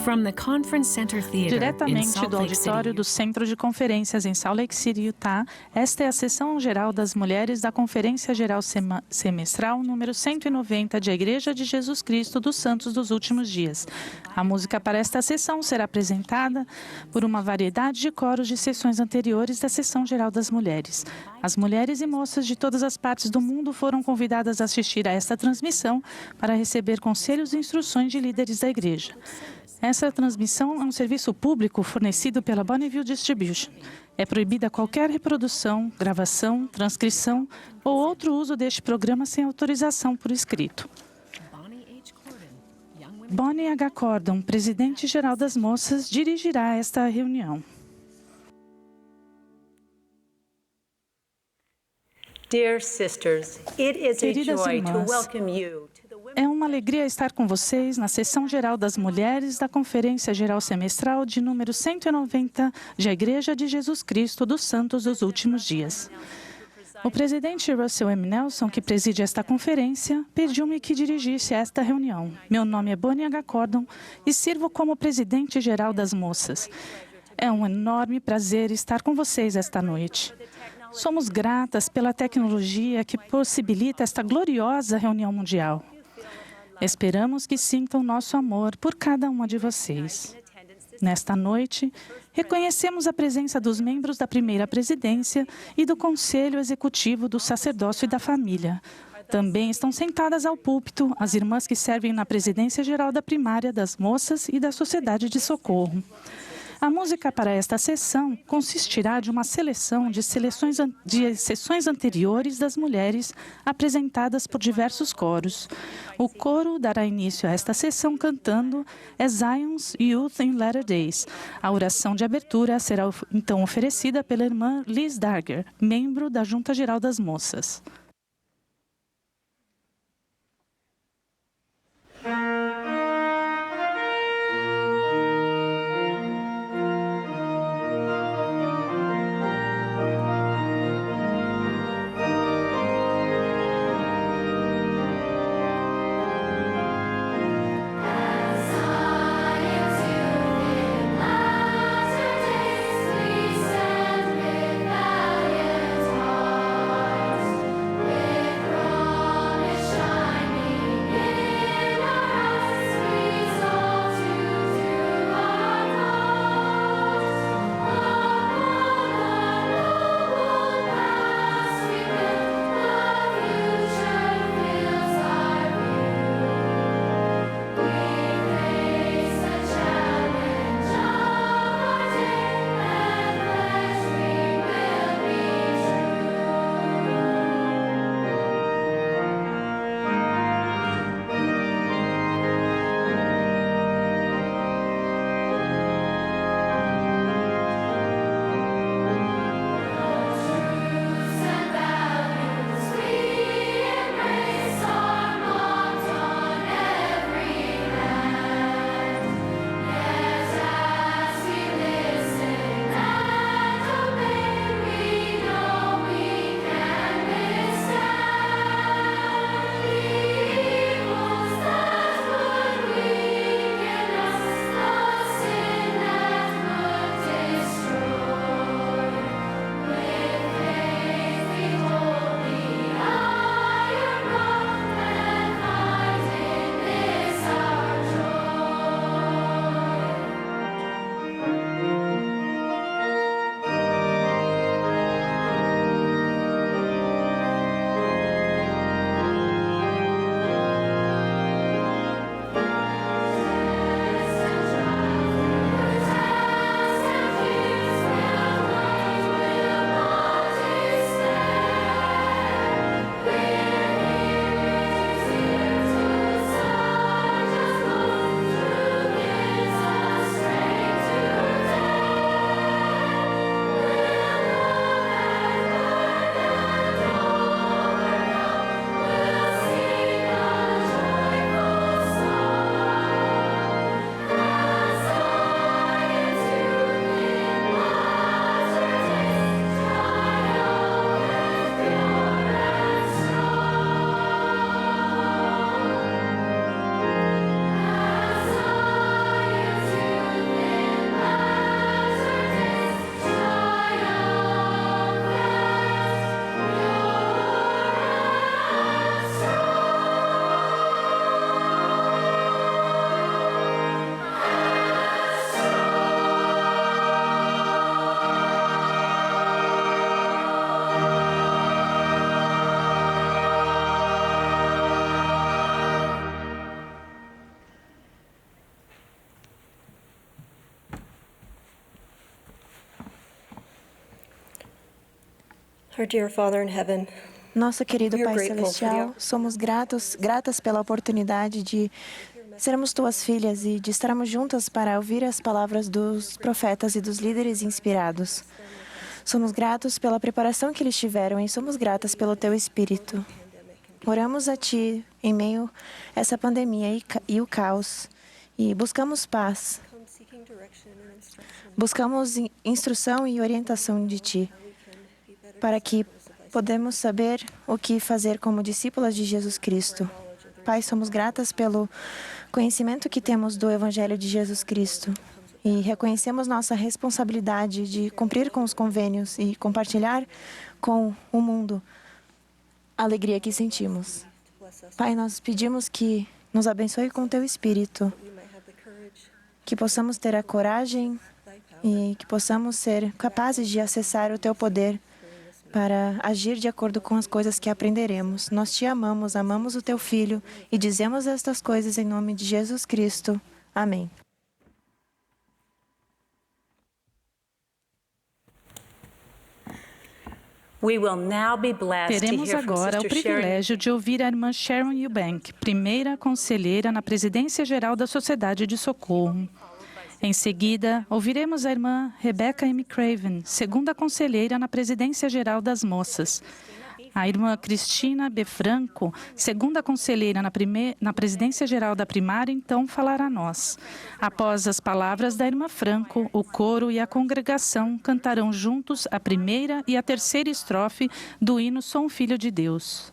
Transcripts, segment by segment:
From the Conference Center Theater in Diretamente Salt do Lake auditório City. do Centro de Conferências em Salt Lake City, Utah, esta é a sessão geral das mulheres da Conferência Geral Semestral número 190 de A Igreja de Jesus Cristo dos Santos dos Últimos Dias. A música para esta sessão será apresentada por uma variedade de coros de sessões anteriores da Sessão Geral das Mulheres. As mulheres e moças de todas as partes do mundo foram convidadas a assistir a esta transmissão para receber conselhos e instruções de líderes da igreja. Essa transmissão é um serviço público fornecido pela Bonneville Distribution. É proibida qualquer reprodução, gravação, transcrição ou outro uso deste programa sem autorização por escrito. Bonnie H. Cordon, presidente-geral das moças, dirigirá esta reunião. Dear sisters, it is a Queridas joy to irmãs, welcome you to the é uma alegria estar com vocês na Sessão Geral das Mulheres da Conferência Geral Semestral de número 190 de A Igreja de Jesus Cristo dos Santos dos Últimos Dias. O presidente Russell M. Nelson, que preside esta conferência, pediu-me que dirigisse esta reunião. Meu nome é Bonnie H. Cordon e sirvo como presidente-geral das moças. É um enorme prazer estar com vocês esta noite. Somos gratas pela tecnologia que possibilita esta gloriosa reunião mundial. Esperamos que sintam nosso amor por cada uma de vocês. Nesta noite, reconhecemos a presença dos membros da primeira presidência e do Conselho Executivo do Sacerdócio e da Família. Também estão sentadas ao púlpito as irmãs que servem na Presidência Geral da Primária, das Moças e da Sociedade de Socorro. A música para esta sessão consistirá de uma seleção de sessões anteriores das mulheres apresentadas por diversos coros. O coro dará início a esta sessão cantando Zion's Youth in Latter Days. A oração de abertura será então oferecida pela irmã Liz Darger, membro da Junta Geral das Moças. Our Our dear Father in heaven, Nosso querido We are Pai grateful for Celestial, the- somos gratas pela oportunidade de sermos tuas filhas e de estarmos juntas para ouvir as palavras dos profetas e dos líderes inspirados. Somos gratos pela preparação que eles tiveram e somos gratas pelo teu Espírito. Oramos a Ti em meio a essa pandemia e o caos e buscamos paz. Buscamos instrução e orientação de Ti para que podemos saber o que fazer como discípulas de Jesus Cristo. Pai, somos gratas pelo conhecimento que temos do Evangelho de Jesus Cristo e reconhecemos nossa responsabilidade de cumprir com os convênios e compartilhar com o mundo a alegria que sentimos. Pai, nós pedimos que nos abençoe com o Teu Espírito, que possamos ter a coragem e que possamos ser capazes de acessar o Teu poder para agir de acordo com as coisas que aprenderemos. Nós Te amamos, amamos o Teu Filho e dizemos estas coisas em nome de Jesus Cristo. Amém. We will now be blessed to Teremos hear from agora o Sister Sharon. privilégio de ouvir a irmã Sharon Eubank, primeira conselheira na Presidência Geral da Sociedade de Socorro. Em seguida, ouviremos a irmã Rebecca M. Craven, segunda conselheira na Presidência Geral das Moças. A irmã Cristina B. Franco, segunda conselheira na Presidência Geral da Primária, então falará a nós. Após as palavras da irmã Franco, o coro e a congregação cantarão juntos a primeira e a terceira estrofe do hino Sou um Filho de Deus.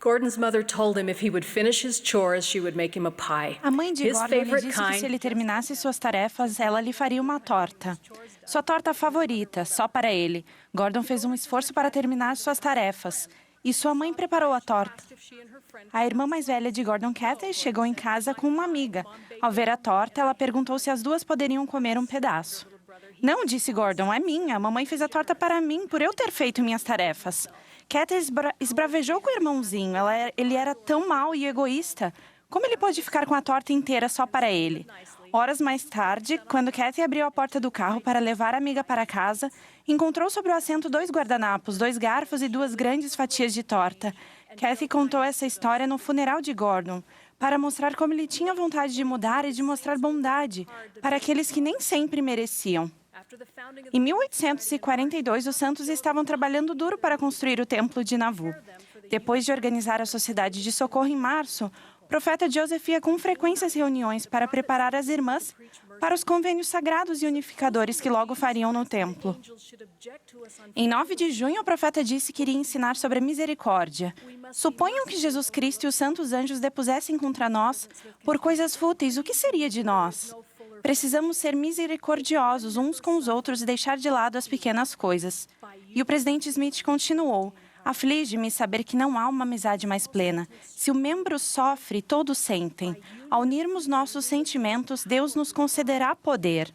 Gordon's mother told him if he would finish his chores, she would make him a pie. A mãe de His Gordon lhe favorite disse que se kind. ele terminasse suas tarefas, ela lhe faria uma torta. Sua torta favorita, só para ele. Gordon fez um esforço para terminar suas tarefas. E sua mãe preparou a torta. A irmã mais velha de Gordon, Kathy, chegou em casa com uma amiga. Ao ver a torta, ela perguntou se as duas poderiam comer um pedaço. Não, disse Gordon, é minha. A mamãe fez a torta para mim, por eu ter feito minhas tarefas. Kathy esbravejou com o irmãozinho. Ele era tão mau e egoísta. Como ele pôde ficar com a torta inteira só para ele? Horas mais tarde, quando Kathy abriu a porta do carro para levar a amiga para casa, encontrou sobre o assento 2 guardanapos, 2 garfos e 2 grandes fatias de torta. Kathy contou essa história no funeral de Gordon, para mostrar como ele tinha vontade de mudar e de mostrar bondade para aqueles que nem sempre mereciam. Em 1842, os santos estavam trabalhando duro para construir o templo de Nauvoo. Depois de organizar a Sociedade de Socorro em março, o profeta Joseph ia com frequência às reuniões para preparar as irmãs para os convênios sagrados e unificadores que logo fariam no templo. Em 9 de junho, o profeta disse que iria ensinar sobre a misericórdia. Suponham que Jesus Cristo e os santos anjos depusessem contra nós por coisas fúteis, o que seria de nós? Precisamos ser misericordiosos uns com os outros e deixar de lado as pequenas coisas. E o presidente Smith continuou: aflige-me saber que não há uma amizade mais plena. Se o membro sofre, todos sentem. Ao unirmos nossos sentimentos, Deus nos concederá poder.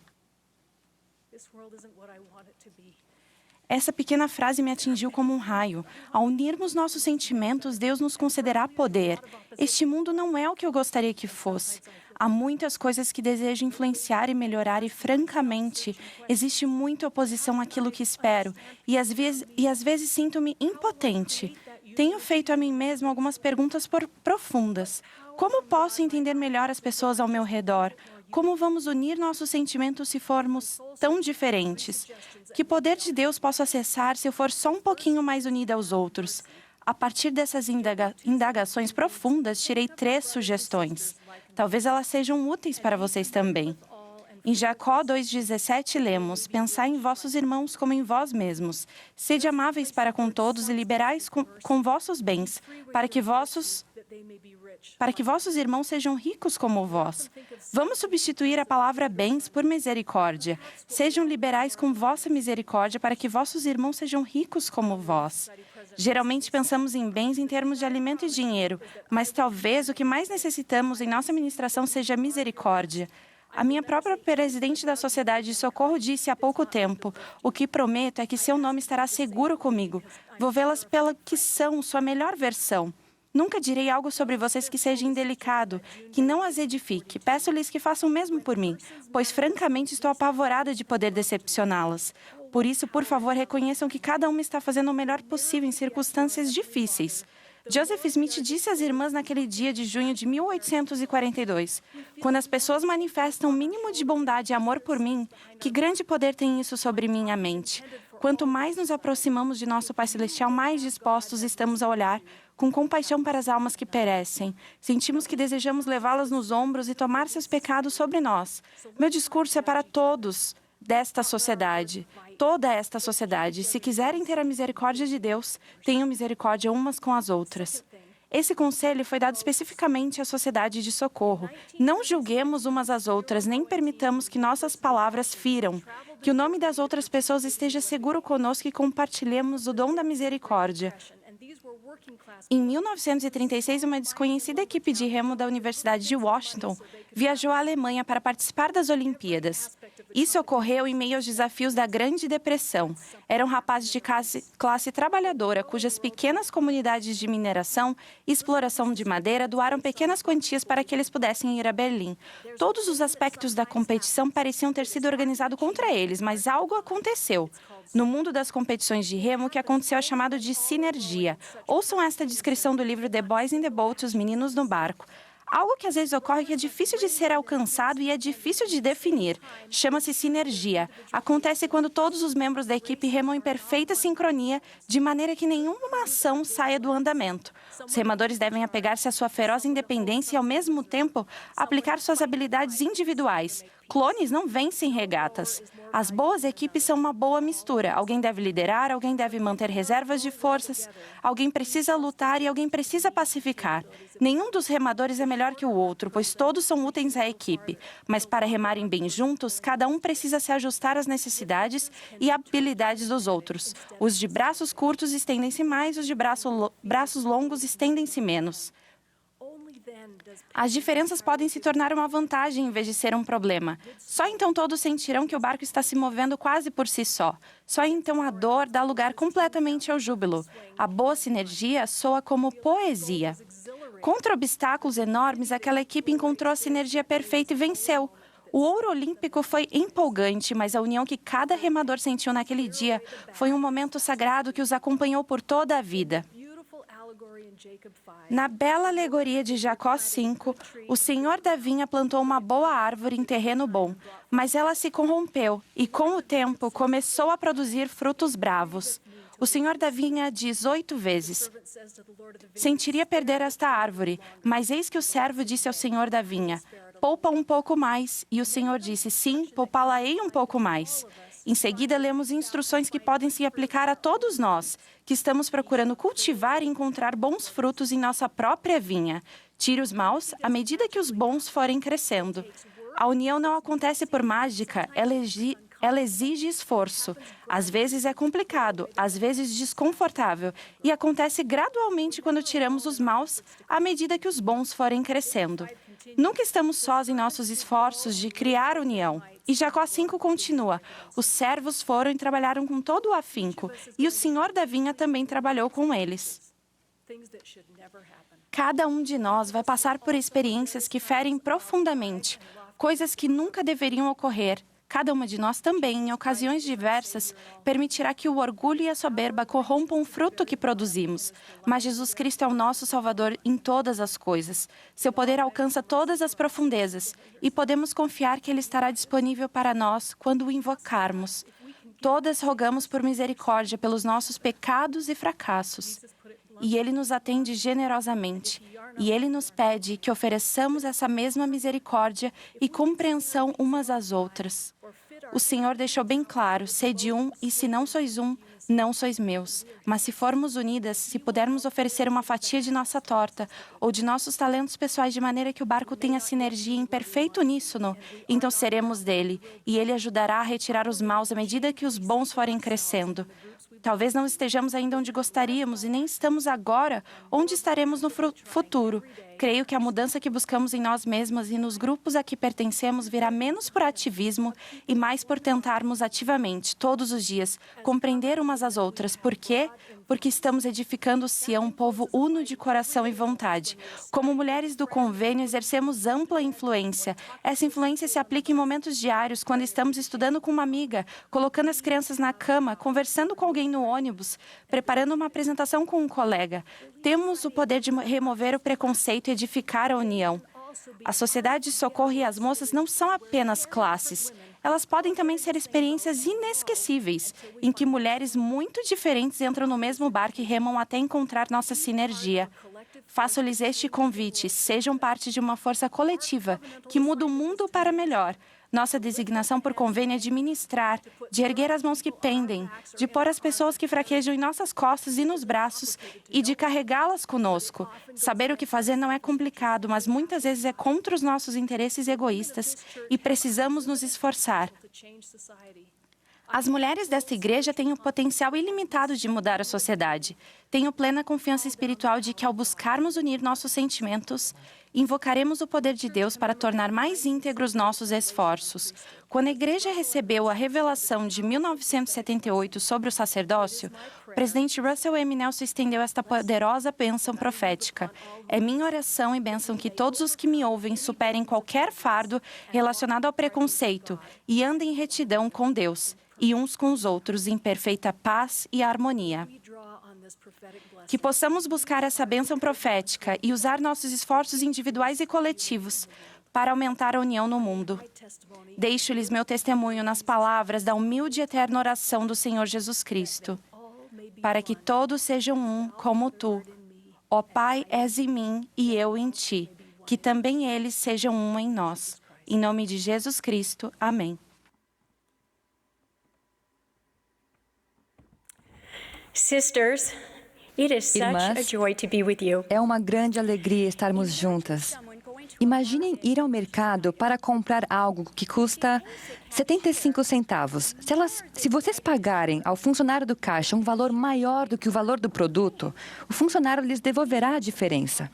Essa pequena frase me atingiu como um raio. Ao unirmos nossos sentimentos, Deus nos concederá poder. Este mundo não é o que eu gostaria que fosse. Há muitas coisas que desejo influenciar e melhorar e, francamente, existe muita oposição àquilo que espero e às vezes sinto-me impotente. Tenho feito a mim mesma algumas perguntas profundas. Como posso entender melhor as pessoas ao meu redor? Como vamos unir nossos sentimentos se formos tão diferentes? Que poder de Deus posso acessar se eu for só um pouquinho mais unida aos outros? A partir dessas indagações profundas, tirei 3 sugestões. Talvez elas sejam úteis para vocês também. Em Jacó 2,17 lemos: pensai em vossos irmãos como em vós mesmos. Sede amáveis para com todos e liberais com vossos bens, para que vossos irmãos sejam ricos como vós. Vamos substituir a palavra bens por misericórdia. Sejam liberais com vossa misericórdia, para que vossos irmãos sejam ricos como vós. Geralmente pensamos em bens em termos de alimento e dinheiro, mas talvez o que mais necessitamos em nossa administração seja misericórdia. A minha própria presidente da Sociedade de Socorro disse há pouco tempo: o que prometo é que seu nome estará seguro comigo. Vou vê-las pela que são, sua melhor versão. Nunca direi algo sobre vocês que seja indelicado, que não as edifique. Peço-lhes que façam o mesmo por mim, pois francamente estou apavorada de poder decepcioná-las. Por isso, por favor, reconheçam que cada uma está fazendo o melhor possível em circunstâncias difíceis. Joseph Smith disse às irmãs naquele dia de junho de 1842, quando as pessoas manifestam o mínimo de bondade e amor por mim, que grande poder tem isso sobre minha mente. Quanto mais nos aproximamos de nosso Pai Celestial, mais dispostos estamos a olhar com compaixão para as almas que perecem. Sentimos que desejamos levá-las nos ombros e tomar seus pecados sobre nós. Meu discurso é para todos desta sociedade, toda esta sociedade. Se quiserem ter a misericórdia de Deus, tenham misericórdia umas com as outras. Esse conselho foi dado especificamente à sociedade de socorro. Não julguemos umas às outras, nem permitamos que nossas palavras firam. Que o nome das outras pessoas esteja seguro conosco e compartilhemos o dom da misericórdia. Em 1936, uma desconhecida equipe de remo da Universidade de Washington viajou à Alemanha para participar das Olimpíadas. Isso ocorreu em meio aos desafios da Grande Depressão. Eram rapazes de classe trabalhadora, cujas pequenas comunidades de mineração e exploração de madeira doaram pequenas quantias para que eles pudessem ir a Berlim. Todos os aspectos da competição pareciam ter sido organizados contra eles, mas algo aconteceu. No mundo das competições de remo, o que aconteceu é chamado de sinergia. Ouçam esta descrição do livro The Boys in the Boat, Os Meninos no Barco. Algo que às vezes ocorre que é difícil de ser alcançado e é difícil de definir. Chama-se sinergia. Acontece quando todos os membros da equipe remam em perfeita sincronia, de maneira que nenhuma ação saia do andamento. Os remadores devem apegar-se à sua feroz independência e, ao mesmo tempo, aplicar suas habilidades individuais. Clones não vencem regatas. As boas equipes são uma boa mistura. Alguém deve liderar, alguém deve manter reservas de forças, alguém precisa lutar e alguém precisa pacificar. Nenhum dos remadores é melhor que o outro, pois todos são úteis à equipe. Mas para remarem bem juntos, cada um precisa se ajustar às necessidades e habilidades dos outros. Os de braços curtos estendem-se mais, os de braços longos estendem-se menos. As diferenças podem se tornar uma vantagem em vez de ser um problema. Só então todos sentirão que o barco está se movendo quase por si só. Só então a dor dá lugar completamente ao júbilo. A boa sinergia soa como poesia. Contra obstáculos enormes, aquela equipe encontrou a sinergia perfeita e venceu. O ouro olímpico foi empolgante, mas a união que cada remador sentiu naquele dia foi um momento sagrado que os acompanhou por toda a vida. Na bela alegoria de Jacó 5, o senhor da vinha plantou uma boa árvore em terreno bom, mas ela se corrompeu e, com o tempo, começou a produzir frutos bravos. O senhor da vinha diz 8 vezes: sentiria perder esta árvore, mas eis que o servo disse ao senhor da vinha: poupa um pouco mais. E o senhor disse: sim, poupá-la-ei um pouco mais. Em seguida, lemos instruções que podem se aplicar a todos nós, que estamos procurando cultivar e encontrar bons frutos em nossa própria vinha. Tire os maus à medida que os bons forem crescendo. A união não acontece por mágica, ela exige esforço. Às vezes é complicado, às vezes desconfortável, e acontece gradualmente quando tiramos os maus à medida que os bons forem crescendo. Nunca estamos sós em nossos esforços de criar união. E Jacó 5 continua: os servos foram e trabalharam com todo o afinco, e o senhor da vinha também trabalhou com eles. Cada um de nós vai passar por experiências que ferem profundamente, coisas que nunca deveriam ocorrer. Cada uma de nós também, em ocasiões diversas, permitirá que o orgulho e a soberba corrompam o fruto que produzimos. Mas Jesus Cristo é o nosso Salvador em todas as coisas. Seu poder alcança todas as profundezas e podemos confiar que Ele estará disponível para nós quando o invocarmos. Todas rogamos por misericórdia pelos nossos pecados e fracassos. E Ele nos atende generosamente. E Ele nos pede que ofereçamos essa mesma misericórdia e compreensão umas às outras. O Senhor deixou bem claro: sede um, e se não sois um, não sois meus. Mas se formos unidas, se pudermos oferecer uma fatia de nossa torta ou de nossos talentos pessoais de maneira que o barco tenha sinergia em perfeito uníssono, então seremos dele, e ele ajudará a retirar os maus à medida que os bons forem crescendo. Talvez não estejamos ainda onde gostaríamos e nem estamos agora onde estaremos no futuro. Creio que a mudança que buscamos em nós mesmas e nos grupos a que pertencemos virá menos por ativismo e mais por tentarmos ativamente, todos os dias, compreender umas às outras. Por quê? Porque estamos edificando Sião, um povo uno de coração e vontade. Como mulheres do convênio, exercemos ampla influência. Essa influência se aplica em momentos diários, quando estamos estudando com uma amiga, colocando as crianças na cama, conversando com alguém no ônibus, preparando uma apresentação com um colega. Temos o poder de remover o preconceito e edificar a união. A sociedade de socorro e as moças não são apenas classes. Elas podem também ser experiências inesquecíveis, em que mulheres muito diferentes entram no mesmo barco e remam até encontrar nossa sinergia. Faço-lhes este convite: sejam parte de uma força coletiva que muda o mundo para melhor. Nossa designação por convênio é de ministrar, de erguer as mãos que pendem, de pôr as pessoas que fraquejam em nossas costas e nos braços e de carregá-las conosco. Saber o que fazer não é complicado, mas muitas vezes é contra os nossos interesses egoístas e precisamos nos esforçar. As mulheres desta igreja têm o potencial ilimitado de mudar a sociedade. Tenho plena confiança espiritual de que, ao buscarmos unir nossos sentimentos, invocaremos o poder de Deus para tornar mais íntegros nossos esforços. Quando a igreja recebeu a revelação de 1978 sobre o sacerdócio, o presidente Russell M. Nelson estendeu esta poderosa bênção profética. É minha oração e bênção que todos os que me ouvem superem qualquer fardo relacionado ao preconceito e andem em retidão com Deus e uns com os outros em perfeita paz e harmonia. Que possamos buscar essa bênção profética e usar nossos esforços individuais e coletivos para aumentar a união no mundo. Deixo-lhes meu testemunho nas palavras da humilde e eterna oração do Senhor Jesus Cristo, para que todos sejam um como tu. Ó Pai, és em mim e eu em ti, que também eles sejam um em nós. Em nome de Jesus Cristo. Amém. Sisters, it is such a Irmãs, joy to be with you. é uma grande alegria estarmos juntas. Imaginem ir ao mercado para comprar algo que custa 75 centavos. Se vocês pagarem ao funcionário do caixa um valor maior do que o valor do produto, o funcionário lhes devolverá a diferença.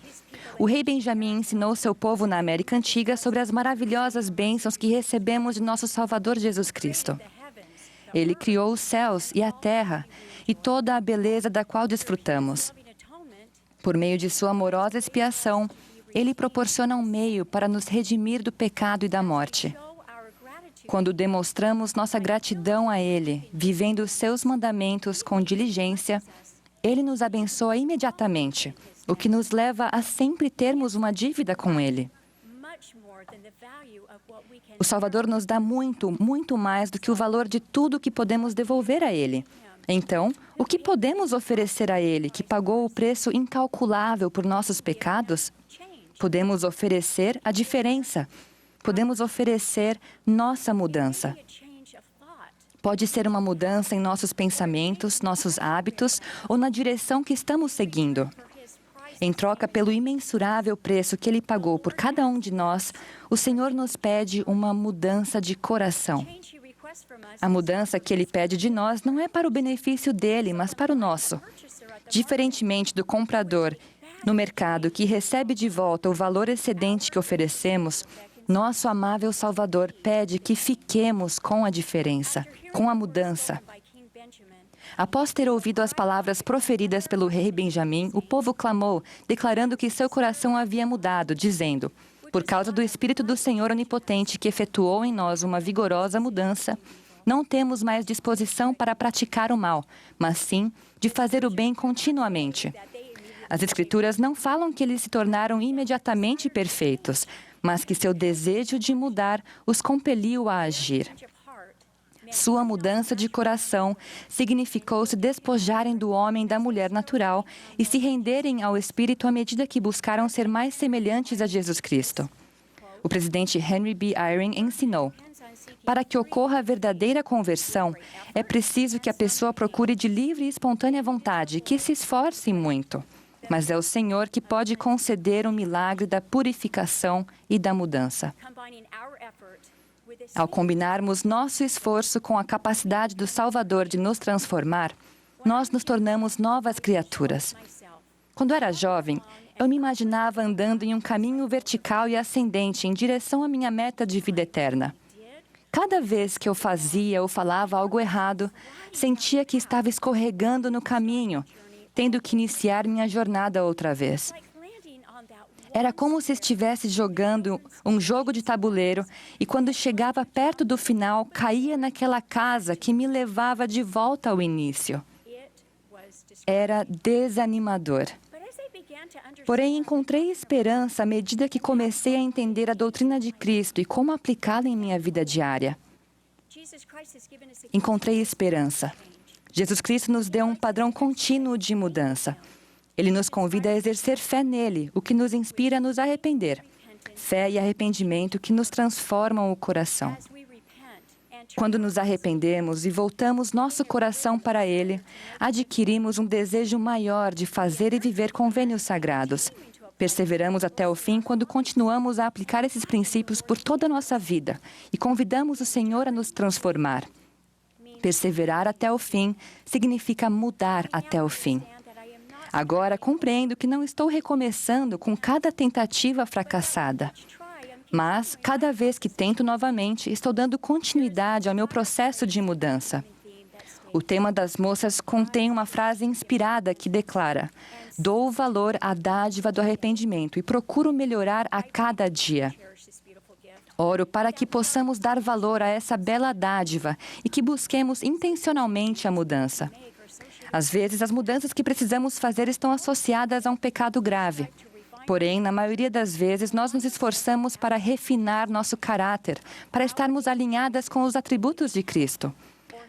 O rei Benjamim ensinou seu povo na América Antiga sobre as maravilhosas bênçãos que recebemos de nosso Salvador Jesus Cristo. Ele criou os céus e a terra e toda a beleza da qual desfrutamos. Por meio de sua amorosa expiação, Ele proporciona um meio para nos redimir do pecado e da morte. Quando demonstramos nossa gratidão a Ele, vivendo os seus mandamentos com diligência, Ele nos abençoa imediatamente, o que nos leva a sempre termos uma dívida com Ele. O Salvador nos dá muito, muito mais do que o valor de tudo que podemos devolver a Ele. Então, o que podemos oferecer a Ele, que pagou o preço incalculável por nossos pecados? Podemos oferecer a diferença. Podemos oferecer nossa mudança. Pode ser uma mudança em nossos pensamentos, nossos hábitos ou na direção que estamos seguindo. Em troca pelo imensurável preço que Ele pagou por cada um de nós, o Senhor nos pede uma mudança de coração. A mudança que Ele pede de nós não é para o benefício dele, mas para o nosso. Diferentemente do comprador no mercado que recebe de volta o valor excedente que oferecemos, nosso amável Salvador pede que fiquemos com a diferença, com a mudança. Após ter ouvido as palavras proferidas pelo rei Benjamim, o povo clamou, declarando que seu coração havia mudado, dizendo: por causa do Espírito do Senhor Onipotente que efetuou em nós uma vigorosa mudança, não temos mais disposição para praticar o mal, mas sim de fazer o bem continuamente. As Escrituras não falam que eles se tornaram imediatamente perfeitos, mas que seu desejo de mudar os compeliu a agir. Sua mudança de coração significou se despojarem do homem e da mulher natural e se renderem ao Espírito à medida que buscaram ser mais semelhantes a Jesus Cristo. O presidente Henry B. Eyring ensinou: para que ocorra a verdadeira conversão, é preciso que a pessoa procure de livre e espontânea vontade, que se esforce muito. Mas é o Senhor que pode conceder o milagre da purificação e da mudança. Ao combinarmos nosso esforço com a capacidade do Salvador de nos transformar, nós nos tornamos novas criaturas. Quando era jovem, eu me imaginava andando em um caminho vertical e ascendente em direção à minha meta de vida eterna. Cada vez que eu fazia ou falava algo errado, sentia que estava escorregando no caminho, tendo que iniciar minha jornada outra vez. Era como se estivesse jogando um jogo de tabuleiro e, quando chegava perto do final, caía naquela casa que me levava de volta ao início. Era desanimador. Porém, encontrei esperança à medida que comecei a entender a doutrina de Cristo e como aplicá-la em minha vida diária. Encontrei esperança. Jesus Cristo nos deu um padrão contínuo de mudança. Ele nos convida a exercer fé nele, o que nos inspira a nos arrepender. Fé e arrependimento que nos transformam o coração. Quando nos arrependemos e voltamos nosso coração para ele, adquirimos um desejo maior de fazer e viver convênios sagrados. Perseveramos até o fim quando continuamos a aplicar esses princípios por toda a nossa vida e convidamos o Senhor a nos transformar. Perseverar até o fim significa mudar até o fim. Agora compreendo que não estou recomeçando com cada tentativa fracassada. Mas, cada vez que tento novamente, estou dando continuidade ao meu processo de mudança. O tema das moças contém uma frase inspirada que declara: "Dou valor à dádiva do arrependimento e procuro melhorar a cada dia." Oro para que possamos dar valor a essa bela dádiva e que busquemos intencionalmente a mudança. Às vezes, as mudanças que precisamos fazer estão associadas a um pecado grave. Porém, na maioria das vezes, nós nos esforçamos para refinar nosso caráter, para estarmos alinhadas com os atributos de Cristo.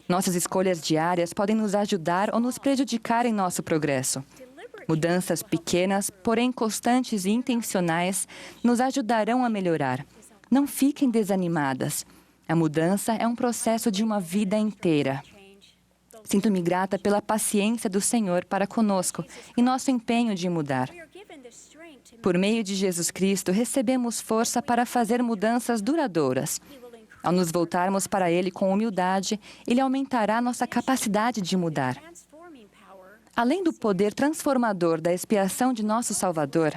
Nossas escolhas diárias podem nos ajudar ou nos prejudicar em nosso progresso. Mudanças pequenas, porém constantes e intencionais, nos ajudarão a melhorar. Não fiquem desanimadas. A mudança é um processo de uma vida inteira. Sinto-me grata pela paciência do Senhor para conosco e nosso empenho de mudar. Por meio de Jesus Cristo, recebemos força para fazer mudanças duradouras. Ao nos voltarmos para Ele com humildade, Ele aumentará nossa capacidade de mudar. Além do poder transformador da expiação de nosso Salvador,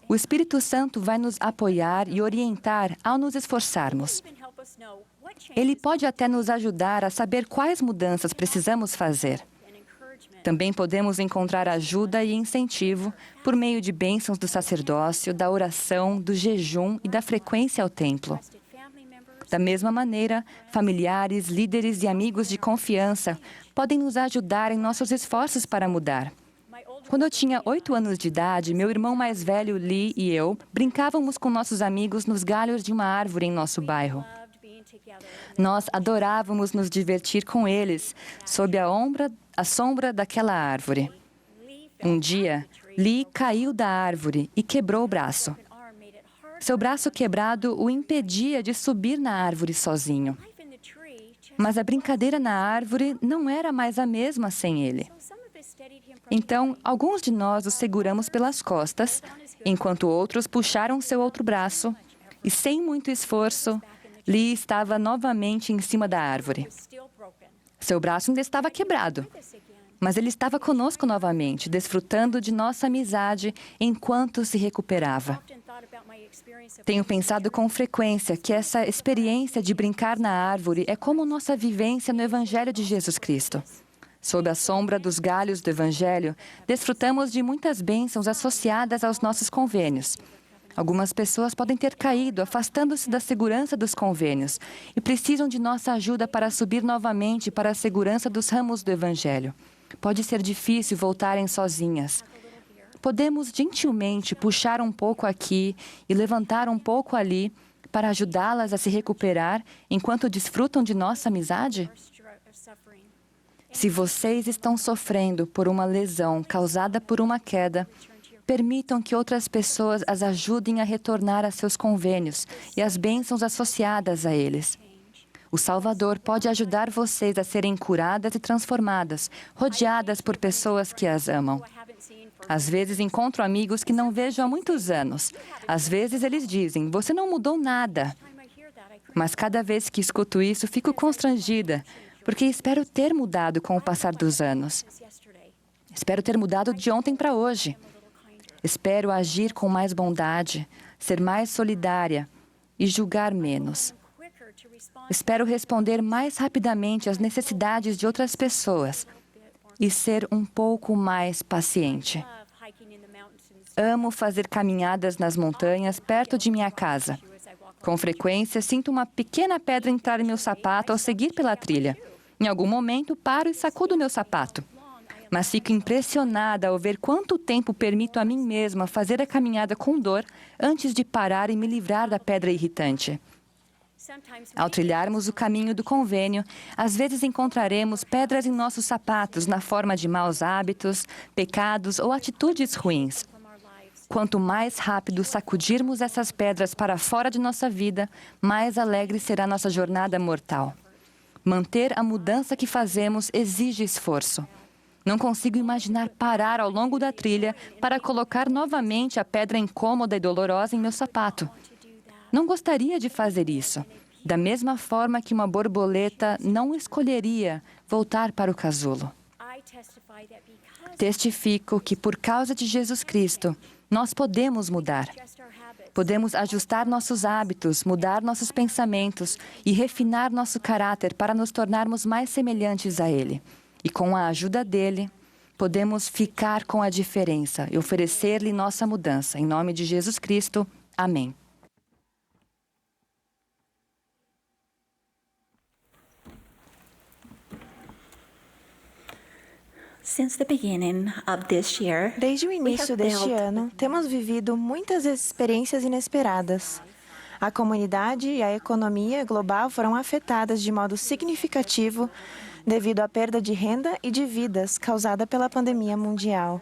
o Espírito Santo vai nos apoiar e orientar ao nos esforçarmos. Ele pode até nos ajudar a saber quais mudanças precisamos fazer. Também podemos encontrar ajuda e incentivo por meio de bênçãos do sacerdócio, da oração, do jejum e da frequência ao templo. Da mesma maneira, familiares, líderes e amigos de confiança podem nos ajudar em nossos esforços para mudar. Quando eu tinha 8 anos de idade, meu irmão mais velho, Lee, e eu brincávamos com nossos amigos nos galhos de uma árvore em nosso bairro. Nós adorávamos nos divertir com eles, sob a sombra daquela árvore. Um dia, Lee caiu da árvore e quebrou o braço. Seu braço quebrado o impedia de subir na árvore sozinho. Mas a brincadeira na árvore não era mais a mesma sem ele. Então, alguns de nós o seguramos pelas costas, enquanto outros puxaram seu outro braço, e sem muito esforço, Lee estava novamente em cima da árvore. Seu braço ainda estava quebrado, mas ele estava conosco novamente, desfrutando de nossa amizade enquanto se recuperava. Tenho pensado com frequência que essa experiência de brincar na árvore é como nossa vivência no Evangelho de Jesus Cristo. Sob a sombra dos galhos do Evangelho, desfrutamos de muitas bênçãos associadas aos nossos convênios. Algumas pessoas podem ter caído, afastando-se da segurança dos convênios, e precisam de nossa ajuda para subir novamente para a segurança dos ramos do Evangelho. Pode ser difícil voltarem sozinhas. Podemos gentilmente puxar um pouco aqui e levantar um pouco ali para ajudá-las a se recuperar enquanto desfrutam de nossa amizade? Se vocês estão sofrendo por uma lesão causada por uma queda, permitam que outras pessoas as ajudem a retornar a seus convênios e às bênçãos associadas a eles. O Salvador pode ajudar vocês a serem curadas e transformadas, rodeadas por pessoas que as amam. Às vezes encontro amigos que não vejo há muitos anos. Às vezes eles dizem: "Você não mudou nada." Mas cada vez que escuto isso, fico constrangida, porque espero ter mudado com o passar dos anos. Espero ter mudado de ontem para hoje. Espero agir com mais bondade, ser mais solidária e julgar menos. Espero responder mais rapidamente às necessidades de outras pessoas e ser um pouco mais paciente. Amo fazer caminhadas nas montanhas perto de minha casa. Com frequência, sinto uma pequena pedra entrar em meu sapato ao seguir pela trilha. Em algum momento, paro e sacudo meu sapato. Mas fico impressionada ao ver quanto tempo permito a mim mesma fazer a caminhada com dor antes de parar e me livrar da pedra irritante. Ao trilharmos o caminho do convênio, às vezes encontraremos pedras em nossos sapatos na forma de maus hábitos, pecados ou atitudes ruins. Quanto mais rápido sacudirmos essas pedras para fora de nossa vida, mais alegre será nossa jornada mortal. Manter a mudança que fazemos exige esforço. Não consigo imaginar parar ao longo da trilha para colocar novamente a pedra incômoda e dolorosa em meu sapato. Não gostaria de fazer isso, da mesma forma que uma borboleta não escolheria voltar para o casulo. Testifico que, por causa de Jesus Cristo, nós podemos mudar. Podemos ajustar nossos hábitos, mudar nossos pensamentos e refinar nosso caráter para nos tornarmos mais semelhantes a Ele. E com a ajuda dele, podemos ficar com a diferença e oferecer-lhe nossa mudança. Em nome de Jesus Cristo, amém. Desde o início deste ano, temos vivido muitas experiências inesperadas. A comunidade e a economia global foram afetadas de modo significativo devido à perda de renda e de vidas causada pela pandemia mundial.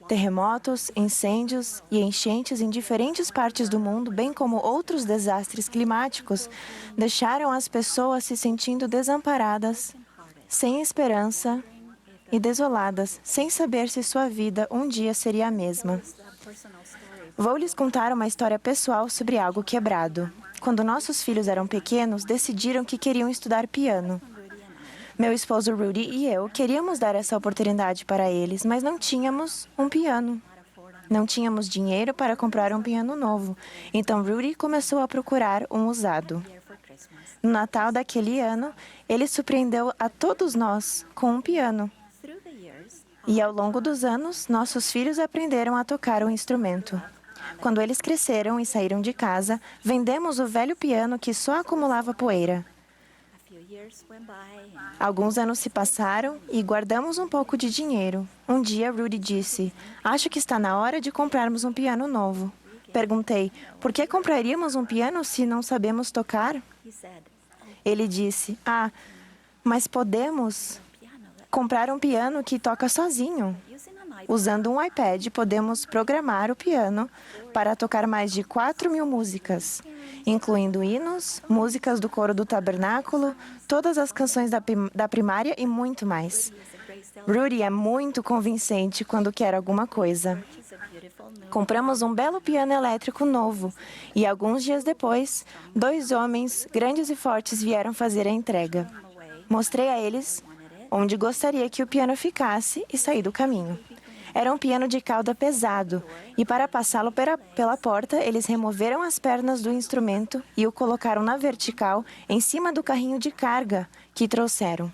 Terremotos, incêndios e enchentes em diferentes partes do mundo, bem como outros desastres climáticos, deixaram as pessoas se sentindo desamparadas, sem esperança e desoladas, sem saber se sua vida um dia seria a mesma. Vou lhes contar uma história pessoal sobre algo quebrado. Quando nossos filhos eram pequenos, decidiram que queriam estudar piano. Meu esposo Rudy e eu queríamos dar essa oportunidade para eles, mas não tínhamos um piano. Não tínhamos dinheiro para comprar um piano novo, então Rudy começou a procurar um usado. No Natal daquele ano, ele surpreendeu a todos nós com um piano. E ao longo dos anos, nossos filhos aprenderam a tocar o instrumento. Quando eles cresceram e saíram de casa, vendemos o velho piano que só acumulava poeira. Alguns anos se passaram e guardamos um pouco de dinheiro. Um dia, Rudy disse, acho que está na hora de comprarmos um piano novo. Perguntei, por que compraríamos um piano se não sabemos tocar? Ele disse, mas podemos comprar um piano que toca sozinho. Usando um iPad, podemos programar o piano para tocar mais de 4.000 músicas, incluindo hinos, músicas do coro do tabernáculo, todas as canções da primária e muito mais. Rudy é muito convincente quando quer alguma coisa. Compramos um belo piano elétrico novo e, alguns dias depois, 2 homens grandes e fortes vieram fazer a entrega. Mostrei a eles onde gostaria que o piano ficasse e saí do caminho. Era um piano de cauda pesado, e para passá-lo pela porta, eles removeram as pernas do instrumento e o colocaram na vertical, em cima do carrinho de carga que trouxeram.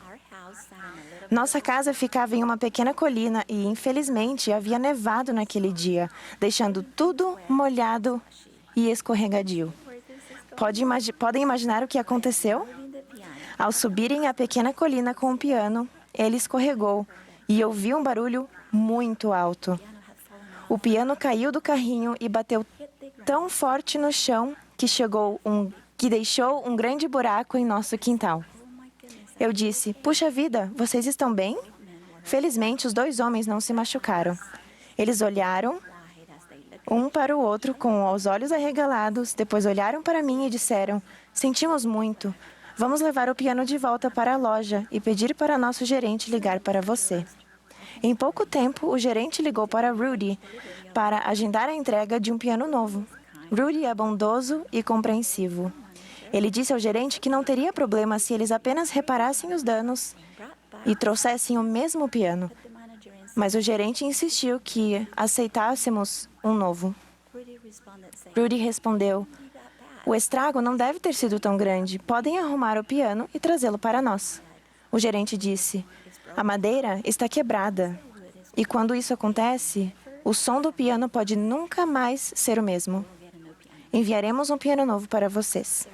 Nossa casa ficava em uma pequena colina e, infelizmente, havia nevado naquele dia, deixando tudo molhado e escorregadio. Podem imaginar o que aconteceu? Ao subirem a pequena colina com o piano, ele escorregou e ouvi um barulho muito alto. O piano caiu do carrinho e bateu tão forte no chão que deixou um grande buraco em nosso quintal. Eu disse, puxa vida, vocês estão bem? Felizmente, os 2 homens não se machucaram. Eles olharam um para o outro com os olhos arregalados, depois olharam para mim e disseram, sentimos muito. Vamos levar o piano de volta para a loja e pedir para nosso gerente ligar para você. Em pouco tempo, o gerente ligou para Rudy para agendar a entrega de um piano novo. Rudy é bondoso e compreensivo. Ele disse ao gerente que não teria problema se eles apenas reparassem os danos e trouxessem o mesmo piano. Mas o gerente insistiu que aceitássemos um novo. Rudy respondeu: "O estrago não deve ter sido tão grande. Podem arrumar o piano e trazê-lo para nós." O gerente disse: "A madeira está quebrada. E quando isso acontece, o som do piano pode nunca mais ser o mesmo. Enviaremos um piano novo para vocês."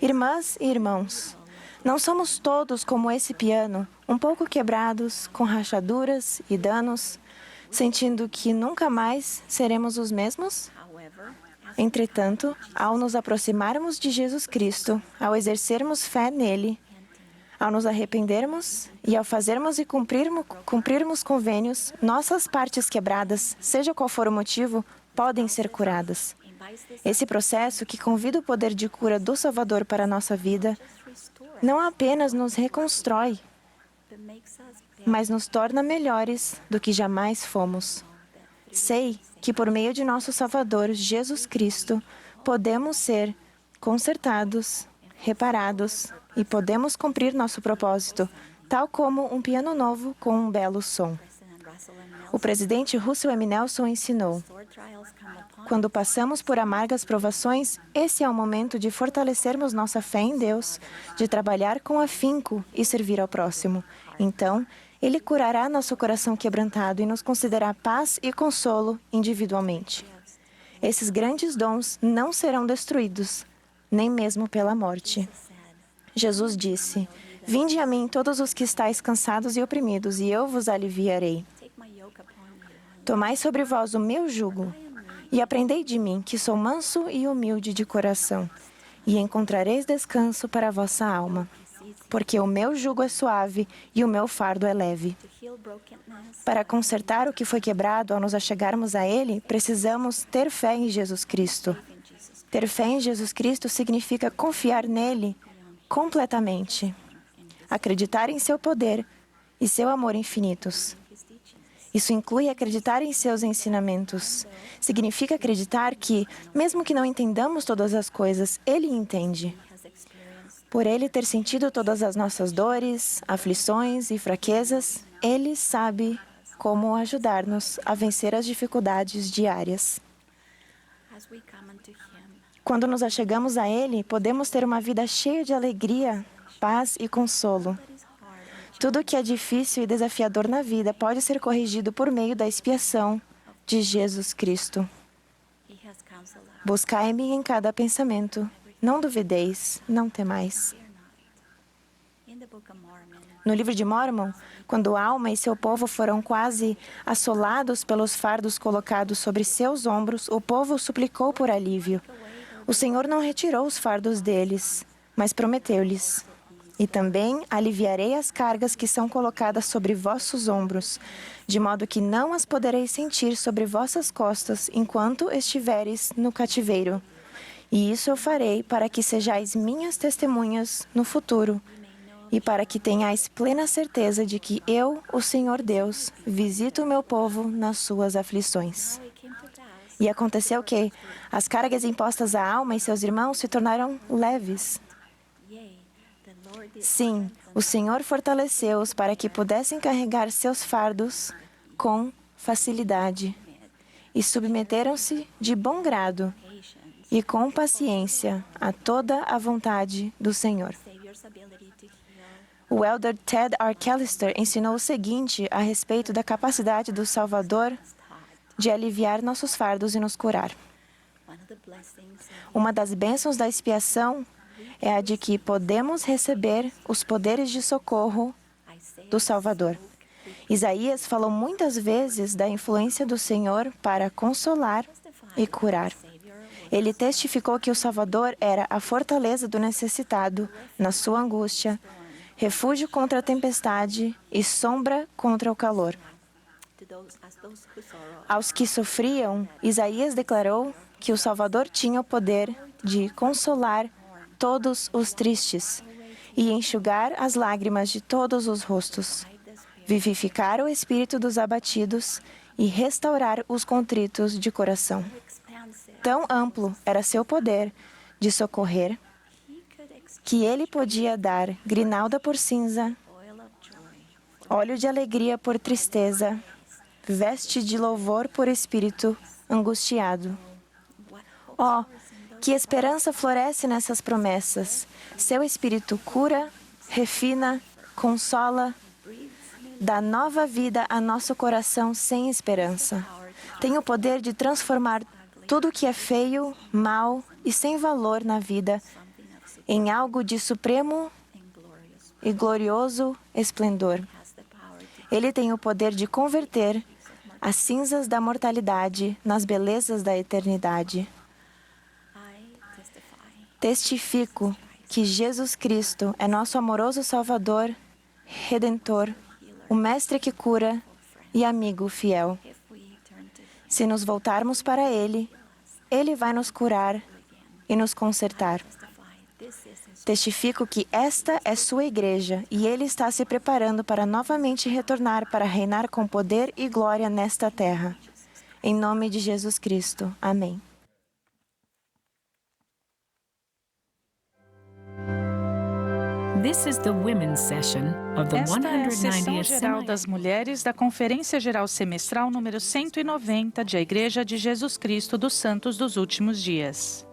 Irmãs e irmãos, não somos todos como esse piano, um pouco quebrados, com rachaduras e danos, sentindo que nunca mais seremos os mesmos? Entretanto, ao nos aproximarmos de Jesus Cristo, ao exercermos fé nele, ao nos arrependermos e ao fazermos e cumprirmos convênios, nossas partes quebradas, seja qual for o motivo, podem ser curadas. Esse processo, que convida o poder de cura do Salvador para a nossa vida, não apenas nos reconstrói, mas nos torna melhores do que jamais fomos. Sei que por meio de nosso Salvador, Jesus Cristo, podemos ser consertados, reparados e podemos cumprir nosso propósito, tal como um piano novo com um belo som. O presidente Russell M. Nelson ensinou: "Quando passamos por amargas provações, esse é o momento de fortalecermos nossa fé em Deus, de trabalhar com afinco e servir ao próximo. Então, Ele curará nosso coração quebrantado e nos concederá paz e consolo individualmente. Esses grandes dons não serão destruídos, nem mesmo pela morte." Jesus disse: "Vinde a mim todos os que estáis cansados e oprimidos, e eu vos aliviarei. Tomai sobre vós o meu jugo, e aprendei de mim, que sou manso e humilde de coração, e encontrareis descanso para a vossa alma. Porque o meu jugo é suave e o meu fardo é leve." Para consertar o que foi quebrado, ao nos achegarmos a Ele, precisamos ter fé em Jesus Cristo. Ter fé em Jesus Cristo significa confiar nele completamente, acreditar em seu poder e seu amor infinitos. Isso inclui acreditar em seus ensinamentos. Significa acreditar que, mesmo que não entendamos todas as coisas, Ele entende. Por Ele ter sentido todas as nossas dores, aflições e fraquezas, Ele sabe como ajudar-nos a vencer as dificuldades diárias. Quando nos achegamos a Ele, podemos ter uma vida cheia de alegria, paz e consolo. Tudo que é difícil e desafiador na vida pode ser corrigido por meio da expiação de Jesus Cristo. Buscai-me em cada pensamento. Não duvideis, não temais. No livro de Mórmon, quando Alma e seu povo foram quase assolados pelos fardos colocados sobre seus ombros, o povo suplicou por alívio. O Senhor não retirou os fardos deles, mas prometeu-lhes: "E também aliviarei as cargas que são colocadas sobre vossos ombros, de modo que não as podereis sentir sobre vossas costas enquanto estiveres no cativeiro. E isso eu farei para que sejais minhas testemunhas no futuro, e para que tenhais plena certeza de que eu, o Senhor Deus, visito o meu povo nas suas aflições." E aconteceu que as cargas impostas à Alma e seus irmãos se tornaram leves. Sim, o Senhor fortaleceu-os para que pudessem carregar seus fardos com facilidade. E submeteram-se de bom grado e com paciência a toda a vontade do Senhor. O elder Ted Arcallister ensinou o seguinte a respeito da capacidade do Salvador de aliviar nossos fardos e nos curar. Uma das bênçãos da expiação é a de que podemos receber os poderes de socorro do Salvador. Isaías falou muitas vezes da influência do Senhor para consolar e curar. Ele testificou que o Salvador era a fortaleza do necessitado na sua angústia, refúgio contra a tempestade e sombra contra o calor. Aos que sofriam, Isaías declarou que o Salvador tinha o poder de consolar todos os tristes e enxugar as lágrimas de todos os rostos, vivificar o espírito dos abatidos e restaurar os contritos de coração. Tão amplo era seu poder de socorrer que ele podia dar grinalda por cinza óleo de alegria por tristeza, veste de louvor por espírito angustiado. Oh, que esperança floresce nessas promessas. Seu espírito cura, refina, consola, dá nova vida a nosso coração sem esperança. Tem o poder de transformar tudo que é feio, mau e sem valor na vida em algo de supremo e glorioso esplendor. Ele tem o poder de converter as cinzas da mortalidade nas belezas da eternidade. Testifico que Jesus Cristo é nosso amoroso Salvador, Redentor, o Mestre que cura e amigo fiel. Se nos voltarmos para Ele, Ele vai nos curar e nos consertar. Testifico que esta é sua igreja e Ele está se preparando para novamente retornar para reinar com poder e glória nesta terra. Em nome de Jesus Cristo. Amém. This is the women's session of the Esta é a sessão 190th geral das mulheres da Conferência Geral Semestral número 190 de A Igreja de Jesus Cristo dos Santos dos Últimos Dias.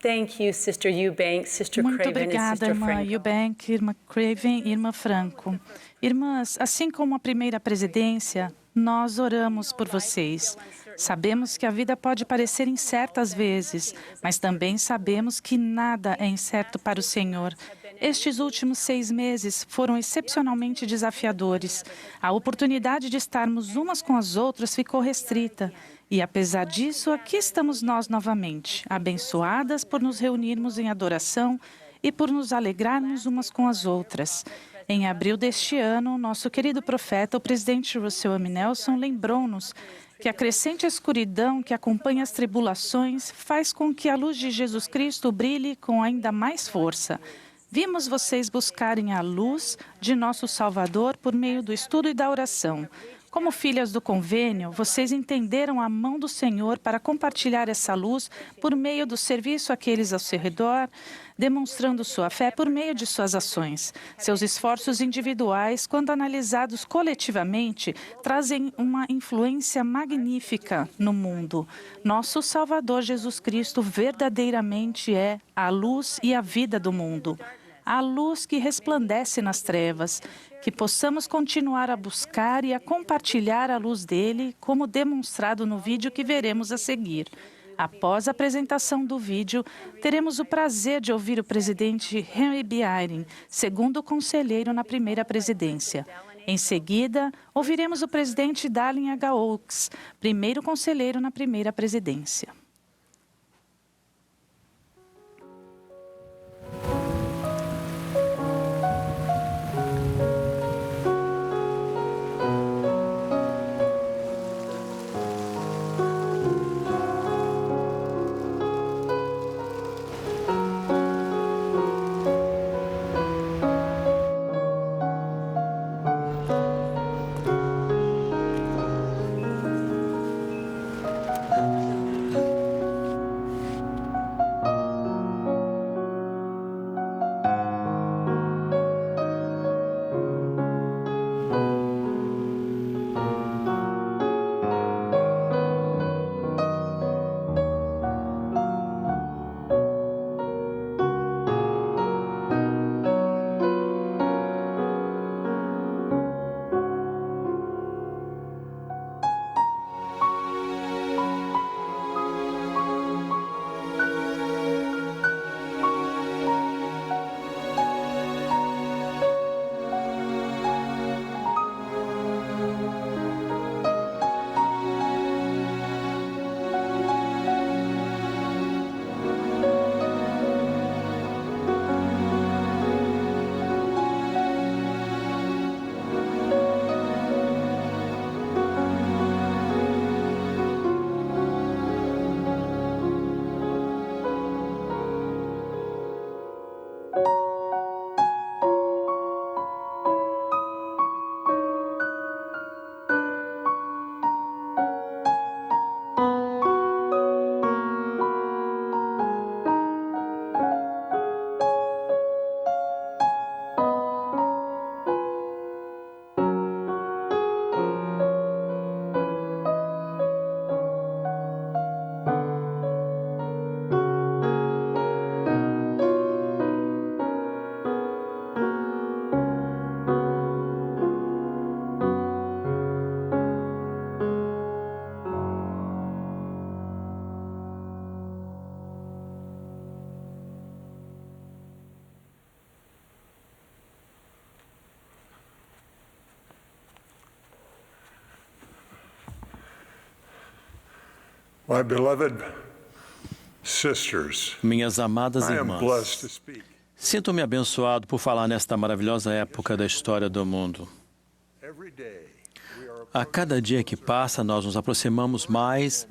Thank you, Sister Eubank, Sister Muito Craven, and obrigada, Sister irmã Franco. Eubank, irmã Craven e irmã Franco. Irmãs, assim como a primeira presidência, nós oramos por vocês. Sabemos que a vida pode parecer incerta às vezes, mas também sabemos que nada é incerto para o Senhor. Estes últimos 6 meses foram excepcionalmente desafiadores. A oportunidade de estarmos umas com as outras ficou restrita. E, apesar disso, aqui estamos nós novamente, abençoadas por nos reunirmos em adoração e por nos alegrarmos umas com as outras. Em abril deste ano, nosso querido profeta, o presidente Russell M. Nelson, lembrou-nos que a crescente escuridão que acompanha as tribulações faz com que a luz de Jesus Cristo brilhe com ainda mais força. Vimos vocês buscarem a luz de nosso Salvador por meio do estudo e da oração. Como filhas do convênio, vocês entenderam a mão do Senhor para compartilhar essa luz por meio do serviço àqueles ao seu redor, demonstrando sua fé por meio de suas ações. Seus esforços individuais, quando analisados coletivamente, trazem uma influência magnífica no mundo. Nosso Salvador Jesus Cristo verdadeiramente é a luz e a vida do mundo. A luz que resplandece nas trevas, que possamos continuar a buscar e a compartilhar a luz dele, como demonstrado no vídeo que veremos a seguir. Após a apresentação do vídeo, teremos o prazer de ouvir o presidente Henry B. Eyring, segundo conselheiro na primeira presidência. Em seguida, ouviremos o presidente Dallin H. Oaks, primeiro conselheiro na primeira presidência. My beloved sisters, Minhas amadas I am blessed irmãs, to speak. sinto-me abençoado por falar nesta maravilhosa época da história do mundo. Every day we are A cada dia que passa, nós nos aproximamos mais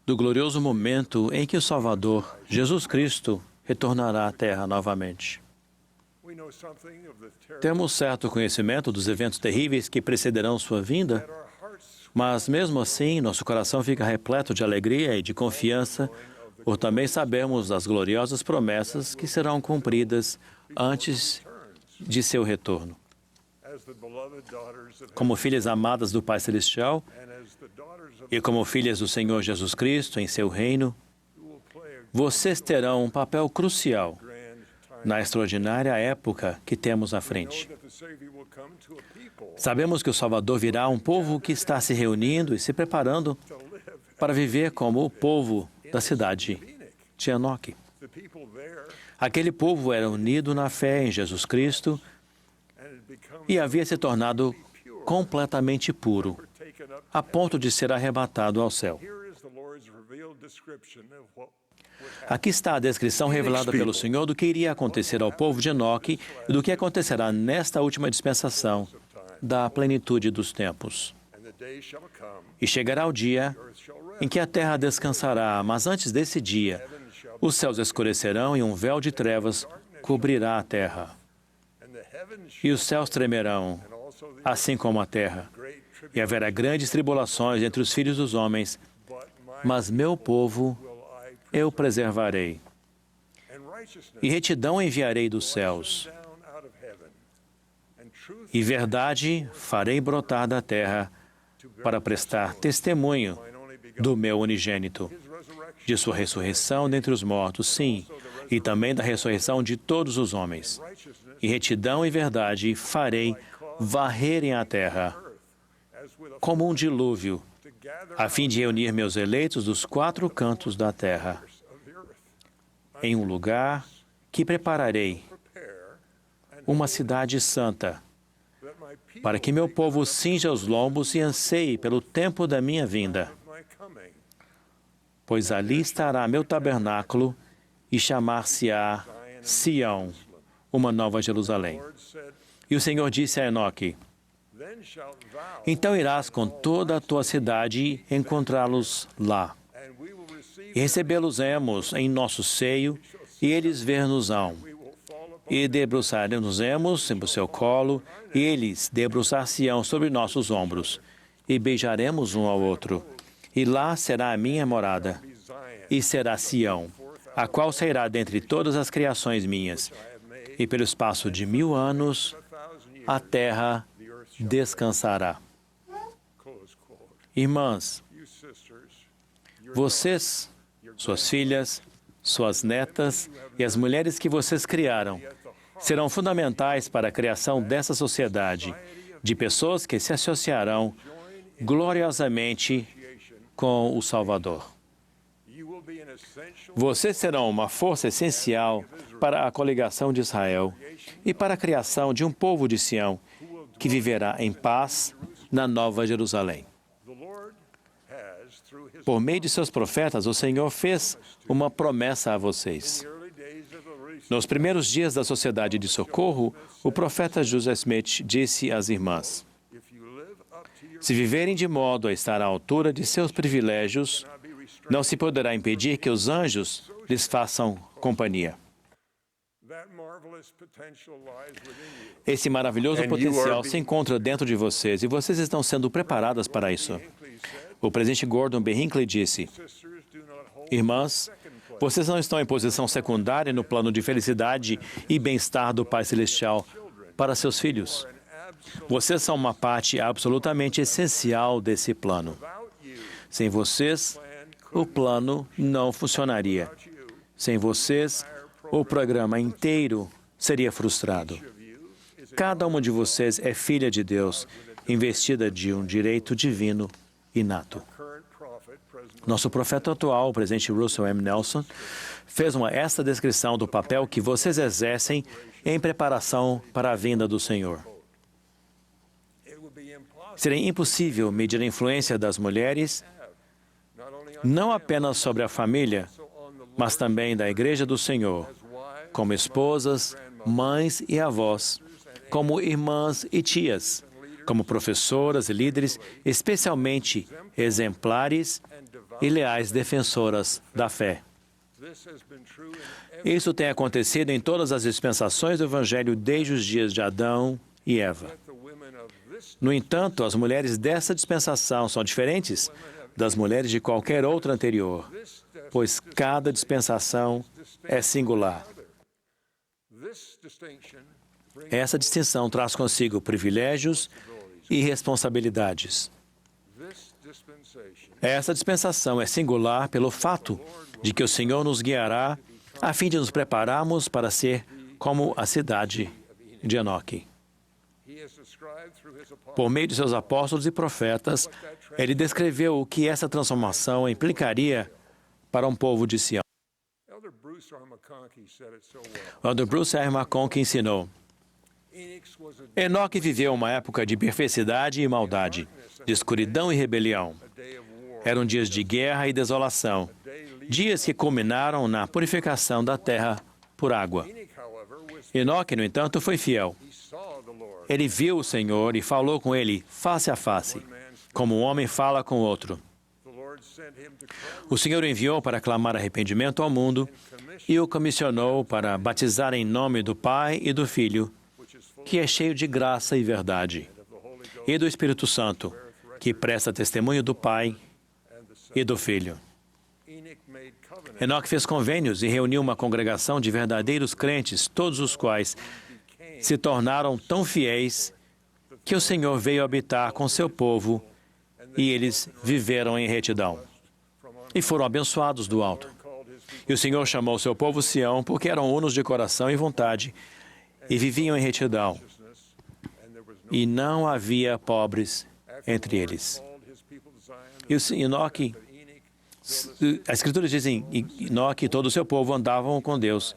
do glorioso momento em que o Salvador, Jesus Cristo, retornará à Terra novamente. we know something of the terror Temos certo conhecimento dos eventos terríveis que precederão sua vinda, that our hearts mas mesmo assim, nosso coração fica repleto de alegria e de confiança por também sabermos das gloriosas promessas que serão cumpridas antes de seu retorno. as the beloved daughters of Como filhas amadas do Pai Celestial and as the daughters of e como filhas do Senhor Jesus Cristo em seu reino, who will play a vocês terão um papel crucial na extraordinária época que temos à frente. Sabemos que o Salvador virá a um povo que está se reunindo e se preparando para viver como o povo da cidade de Enoque. Aquele povo era unido na fé em Jesus Cristo e havia se tornado completamente puro, a ponto de ser arrebatado ao céu. Aqui está a descrição revelada pelo Senhor do que iria acontecer ao povo de Enoque e do que acontecerá nesta última dispensação da plenitude dos tempos. E chegará o dia em que a terra descansará, mas antes desse dia, os céus escurecerão e um véu de trevas cobrirá a terra. E os céus tremerão, assim como a terra. E haverá grandes tribulações entre os filhos dos homens, mas meu povo eu preservarei. E retidão enviarei dos céus. E verdade farei brotar da terra para prestar testemunho do meu unigênito, de sua ressurreição dentre os mortos, sim, e também da ressurreição de todos os homens. E retidão e verdade farei varrerem a terra, como um dilúvio, a fim de reunir meus eleitos dos 4 cantos da terra, em um lugar que prepararei, uma cidade santa, para que meu povo cinja os lombos e anseie pelo tempo da minha vinda. Pois ali estará meu tabernáculo e chamar-se-á Sião, uma nova Jerusalém. E o Senhor disse a Enoque: então irás com toda a tua cidade encontrá-los lá. E recebê-los-emos em nosso seio, e eles ver-nos-ão. E debruçaremos-emos sobre o seu colo, e eles debruçar-se-ão sobre nossos ombros. E beijaremos um ao outro. E lá será a minha morada, e será Sião, a qual sairá dentre todas as criações minhas. E pelo espaço de 1000 anos, a terra descansará. Irmãs, vocês, suas filhas, suas netas e as mulheres que vocês criaram serão fundamentais para a criação dessa sociedade, de pessoas que se associarão gloriosamente com o Salvador. Vocês serão uma força essencial para a coligação de Israel e para a criação de um povo de Sião que viverá em paz na Nova Jerusalém. Por meio de seus profetas, o Senhor fez uma promessa a vocês. Nos primeiros dias da Sociedade de Socorro, o profeta José Smith disse às irmãs: se viverem de modo a estar à altura de seus privilégios, não se poderá impedir que os anjos lhes façam companhia. Esse maravilhoso potencial se encontra dentro de vocês e vocês estão sendo preparadas para isso. O presidente Gordon B. Hinckley disse: irmãs, vocês não estão em posição secundária no plano de felicidade e bem-estar do Pai Celestial para seus filhos. Vocês são uma parte absolutamente essencial desse plano. Sem vocês, o plano não funcionaria. Sem vocês, o programa inteiro seria frustrado. Cada uma de vocês é filha de Deus, investida de um direito divino inato. Nosso profeta atual, o presidente Russell M. Nelson, fez esta descrição do papel que vocês exercem em preparação para a vinda do Senhor. Seria impossível medir a influência das mulheres, não apenas sobre a família, mas também da Igreja do Senhor, como esposas, mães e avós, como irmãs e tias, como professoras e líderes, especialmente exemplares e leais defensoras da fé. Isso tem acontecido em todas as dispensações do Evangelho desde os dias de Adão e Eva. No entanto, as mulheres dessa dispensação são diferentes das mulheres de qualquer outra anterior, pois cada dispensação é singular. Essa distinção traz consigo privilégios e responsabilidades. Essa dispensação é singular pelo fato de que o Senhor nos guiará a fim de nos prepararmos para ser como a cidade de Enoque. Por meio de seus apóstolos e profetas, ele descreveu o que essa transformação implicaria para um povo de Sião. O Elder Bruce R. McConkie ensinou: Enoque viveu uma época de perversidade e maldade, de escuridão e rebelião. Eram dias de guerra e desolação, dias que culminaram na purificação da terra por água. Enoque, no entanto, foi fiel. Ele viu o Senhor e falou com ele face a face, como um homem fala com outro. O Senhor o enviou para clamar arrependimento ao mundo e o comissionou para batizar em nome do Pai e do Filho, que é cheio de graça e verdade, e do Espírito Santo, que presta testemunho do Pai e do Filho. Enoque fez convênios e reuniu uma congregação de verdadeiros crentes, todos os quais se tornaram tão fiéis que o Senhor veio habitar com seu povo e eles viveram em retidão. E foram abençoados do alto. E o Senhor chamou seu povo Sião porque eram unos de coração e vontade e viviam em retidão. E não havia pobres entre eles. E o Enoque, as Escrituras dizem, Enoque e todo o seu povo andavam com Deus.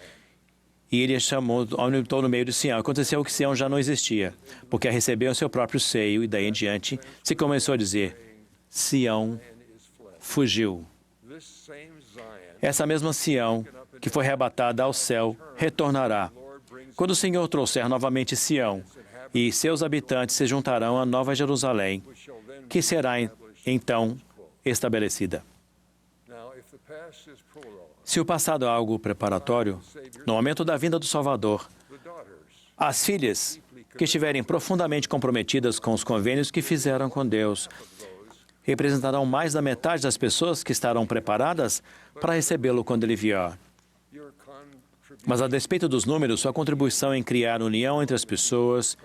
E ele chamou, habitou no meio de Sião. Aconteceu que Sião já não existia, porque a recebeu em seu próprio seio, e daí em diante se começou a dizer, Sião fugiu. Essa mesma Sião, que foi arrebatada ao céu, retornará. Quando o Senhor trouxer novamente Sião, e seus habitantes se juntarão à Nova Jerusalém, que será então estabelecida. Se o passado é algo preparatório, no momento da vinda do Salvador, as filhas que estiverem profundamente comprometidas com os convênios que fizeram com Deus representarão mais da metade das pessoas que estarão preparadas para recebê-lo quando ele vier. Mas, a despeito dos números, sua contribuição em criar união entre as pessoas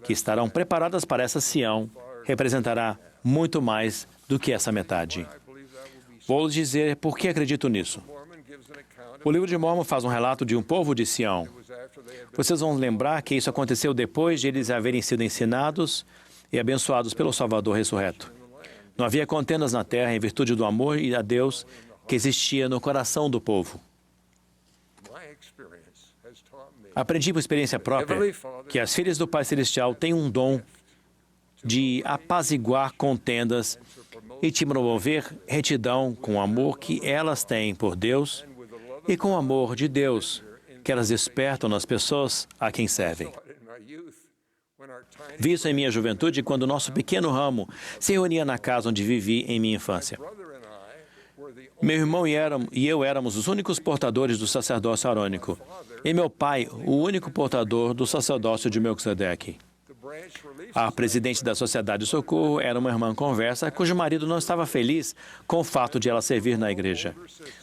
que estarão preparadas para essa Sião representará muito mais do que essa metade. Vou lhes dizer por que acredito nisso. O livro de Mórmon faz um relato de um povo de Sião. Vocês vão lembrar que isso aconteceu depois de eles haverem sido ensinados e abençoados pelo Salvador ressurreto. Não havia contendas na terra em virtude do amor a Deus que existia no coração do povo. Aprendi por experiência própria que as filhas do Pai Celestial têm um dom de apaziguar contendas e te promover retidão com o amor que elas têm por Deus e com o amor de Deus que elas despertam nas pessoas a quem servem. Vi isso em minha juventude quando nosso pequeno ramo se reunia na casa onde vivi em minha infância. Meu irmão e eu éramos os únicos portadores do sacerdócio arônico, e meu pai o único portador do sacerdócio de Melquisedeque. A presidente da Sociedade de Socorro era uma irmã conversa cujo marido não estava feliz com o fato de ela servir na igreja.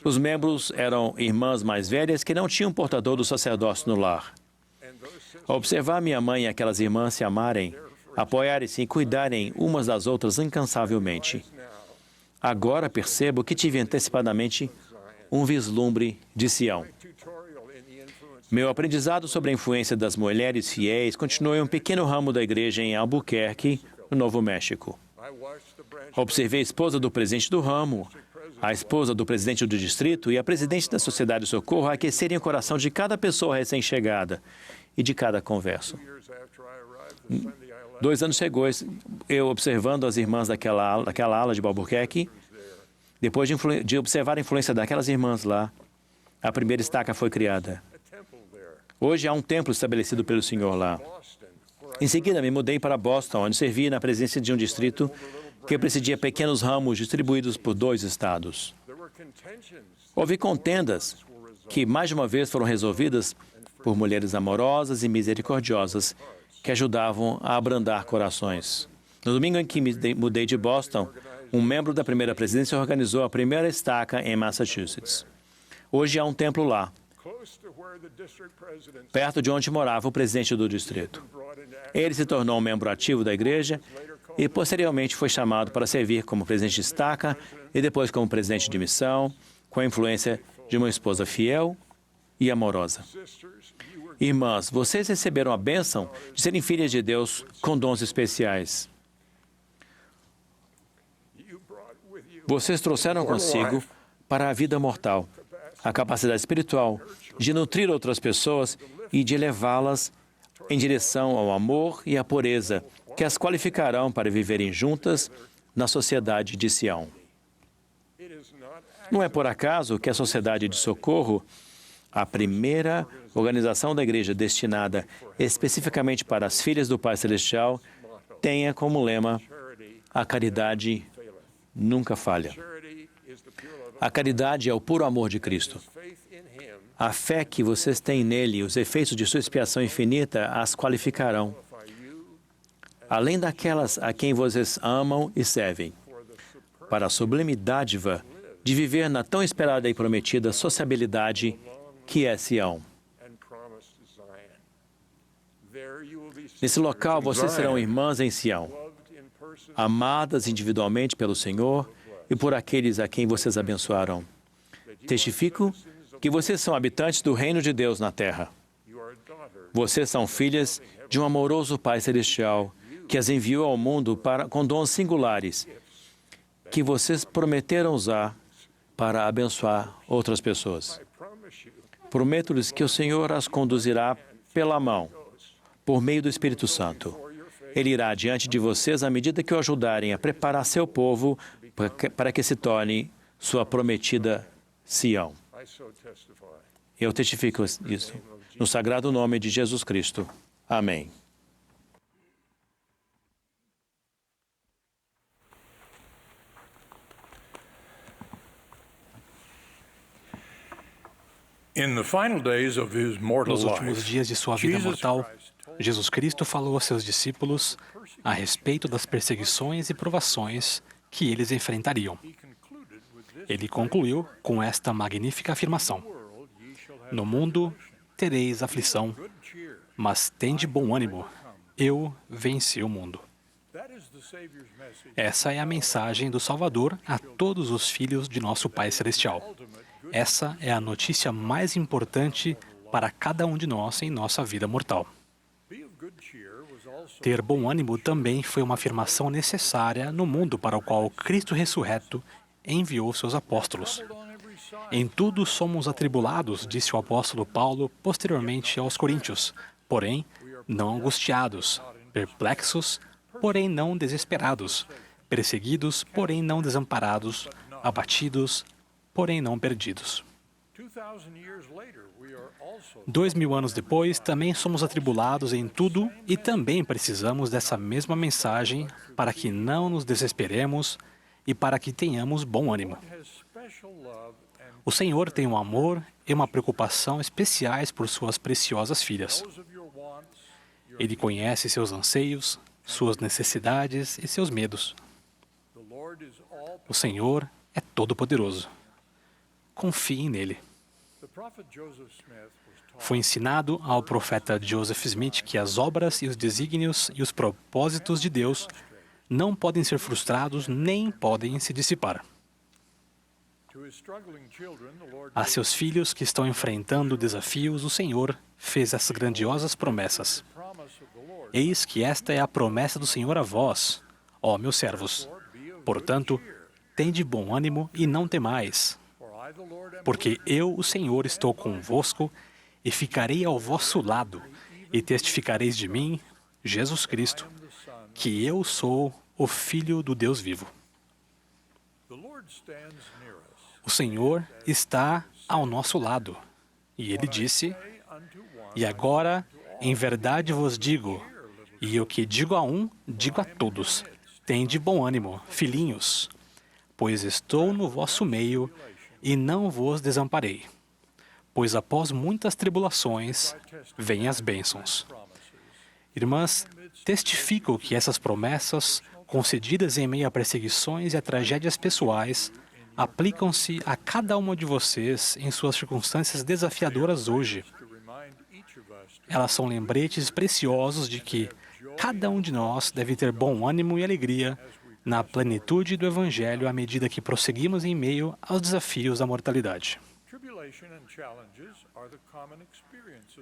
Os membros eram irmãs mais velhas que não tinham portador do sacerdócio no lar. Ao observar minha mãe e aquelas irmãs se amarem, apoiarem-se e cuidarem umas das outras incansavelmente, agora percebo que tive antecipadamente um vislumbre de Sião. Meu aprendizado sobre a influência das mulheres fiéis continuou em um pequeno ramo da igreja em Albuquerque, no Novo México. Observei a esposa do presidente do ramo, a esposa do presidente do distrito e a presidente da Sociedade de Socorro aquecerem o coração de cada pessoa recém-chegada e de cada converso. 2 anos chegou, eu observando as irmãs daquela ala de Albuquerque, depois de observar a influência daquelas irmãs lá, a primeira estaca foi criada. Hoje há um templo estabelecido pelo Senhor lá. Em seguida, me mudei para Boston, onde servi na presidência de um distrito que presidia pequenos ramos distribuídos por 2 estados. Houve contendas que, mais de uma vez, foram resolvidas por mulheres amorosas e misericordiosas que ajudavam a abrandar corações. No domingo em que me mudei de Boston, um membro da primeira presidência organizou a primeira estaca em Massachusetts. Hoje há um templo lá, perto de onde morava o presidente do distrito. Ele se tornou um membro ativo da igreja e, posteriormente, foi chamado para servir como presidente de estaca e depois como presidente de missão, com a influência de uma esposa fiel e amorosa. Irmãs, vocês receberam a bênção de serem filhas de Deus com dons especiais. Vocês trouxeram consigo para a vida mortal a capacidade espiritual de nutrir outras pessoas e de levá-las em direção ao amor e à pureza que as qualificarão para viverem juntas na sociedade de Sião. Não é por acaso que a Sociedade de Socorro, a primeira organização da Igreja destinada especificamente para as filhas do Pai Celestial, tenha como lema: a caridade nunca falha. A caridade é o puro amor de Cristo. A fé que vocês têm nele e os efeitos de sua expiação infinita as qualificarão, além daquelas a quem vocês amam e servem, para a sublime dádiva de viver na tão esperada e prometida sociabilidade que é Sião. Nesse local, vocês serão irmãs em Sião, amadas individualmente pelo Senhor e por aqueles a quem vocês abençoaram. Testifico que vocês são habitantes do reino de Deus na terra. Vocês são filhas de um amoroso Pai Celestial que as enviou ao mundo com dons singulares que vocês prometeram usar para abençoar outras pessoas. Prometo-lhes que o Senhor as conduzirá pela mão, por meio do Espírito Santo. Ele irá diante de vocês à medida que o ajudarem a preparar seu povo para que se torne sua prometida Sião. Eu testifico isso no sagrado nome de Jesus Cristo. Amém. Nos últimos dias de sua vida mortal, Jesus Cristo falou aos seus discípulos a respeito das perseguições e provações que eles enfrentariam. Ele concluiu com esta magnífica afirmação: no mundo tereis aflição, mas tende bom ânimo, eu venci o mundo. Essa é a mensagem do Salvador a todos os filhos de nosso Pai Celestial. Essa é a notícia mais importante para cada um de nós em nossa vida mortal. Ter bom ânimo também foi uma afirmação necessária no mundo para o qual Cristo ressurreto enviou seus apóstolos. Em tudo somos atribulados, disse o apóstolo Paulo posteriormente aos Coríntios, porém não angustiados, perplexos, porém não desesperados, perseguidos, porém não desamparados, abatidos, porém não perdidos. 2000 anos depois, também somos atribulados em tudo e também precisamos dessa mesma mensagem para que não nos desesperemos e para que tenhamos bom ânimo. O Senhor tem um amor e uma preocupação especiais por suas preciosas filhas. Ele conhece seus anseios, suas necessidades e seus medos. O Senhor é todo-poderoso. Confiem nele. Foi ensinado ao profeta Joseph Smith que as obras e os desígnios e os propósitos de Deus não podem ser frustrados nem podem se dissipar. A seus filhos que estão enfrentando desafios, o Senhor fez essas grandiosas promessas. Eis que esta é a promessa do Senhor a vós, ó meus servos. Portanto, tende bom ânimo e não temais, porque eu, o Senhor, estou convosco e ficarei ao vosso lado, e testificareis de mim, Jesus Cristo, que eu sou o Filho do Deus vivo. O Senhor está ao nosso lado, e ele disse: e agora, em verdade vos digo, e o que digo a um, digo a todos, tende bom ânimo, filhinhos, pois estou no vosso meio e não vos desamparei. Pois após muitas tribulações, vêm as bênçãos. Irmãs, testifico que essas promessas, concedidas em meio a perseguições e a tragédias pessoais, aplicam-se a cada uma de vocês em suas circunstâncias desafiadoras hoje. Elas são lembretes preciosos de que cada um de nós deve ter bom ânimo e alegria na plenitude do Evangelho à medida que prosseguimos em meio aos desafios da mortalidade.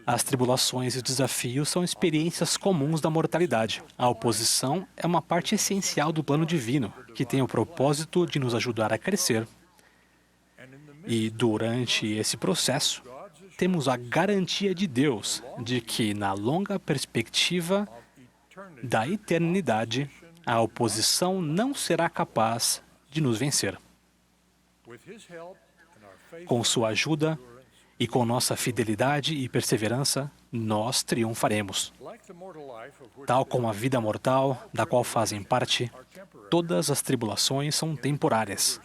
As tribulações e os desafios são experiências comuns da mortalidade. A oposição é uma parte essencial do plano divino, que tem o propósito de nos ajudar a crescer. E durante esse processo, temos a garantia de Deus de que, na longa perspectiva da eternidade, a oposição não será capaz de nos vencer. Com sua ajuda e com nossa fidelidade e perseverança, nós triunfaremos. Tal como a vida mortal, da qual fazem parte, todas as tribulações são temporárias.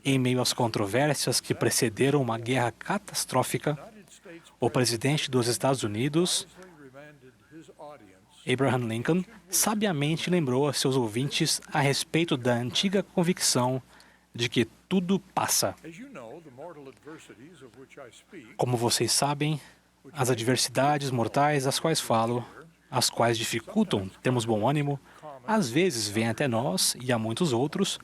Em meio às controvérsias que precederam uma guerra catastrófica, o presidente dos Estados Unidos, Abraham Lincoln, sabiamente lembrou a seus ouvintes a respeito da antiga convicção de que tudo passa. Como vocês sabem, as adversidades mortais das quais falo, as quais dificultam termos bom ânimo, às vezes vêm até nós e a muitos outros,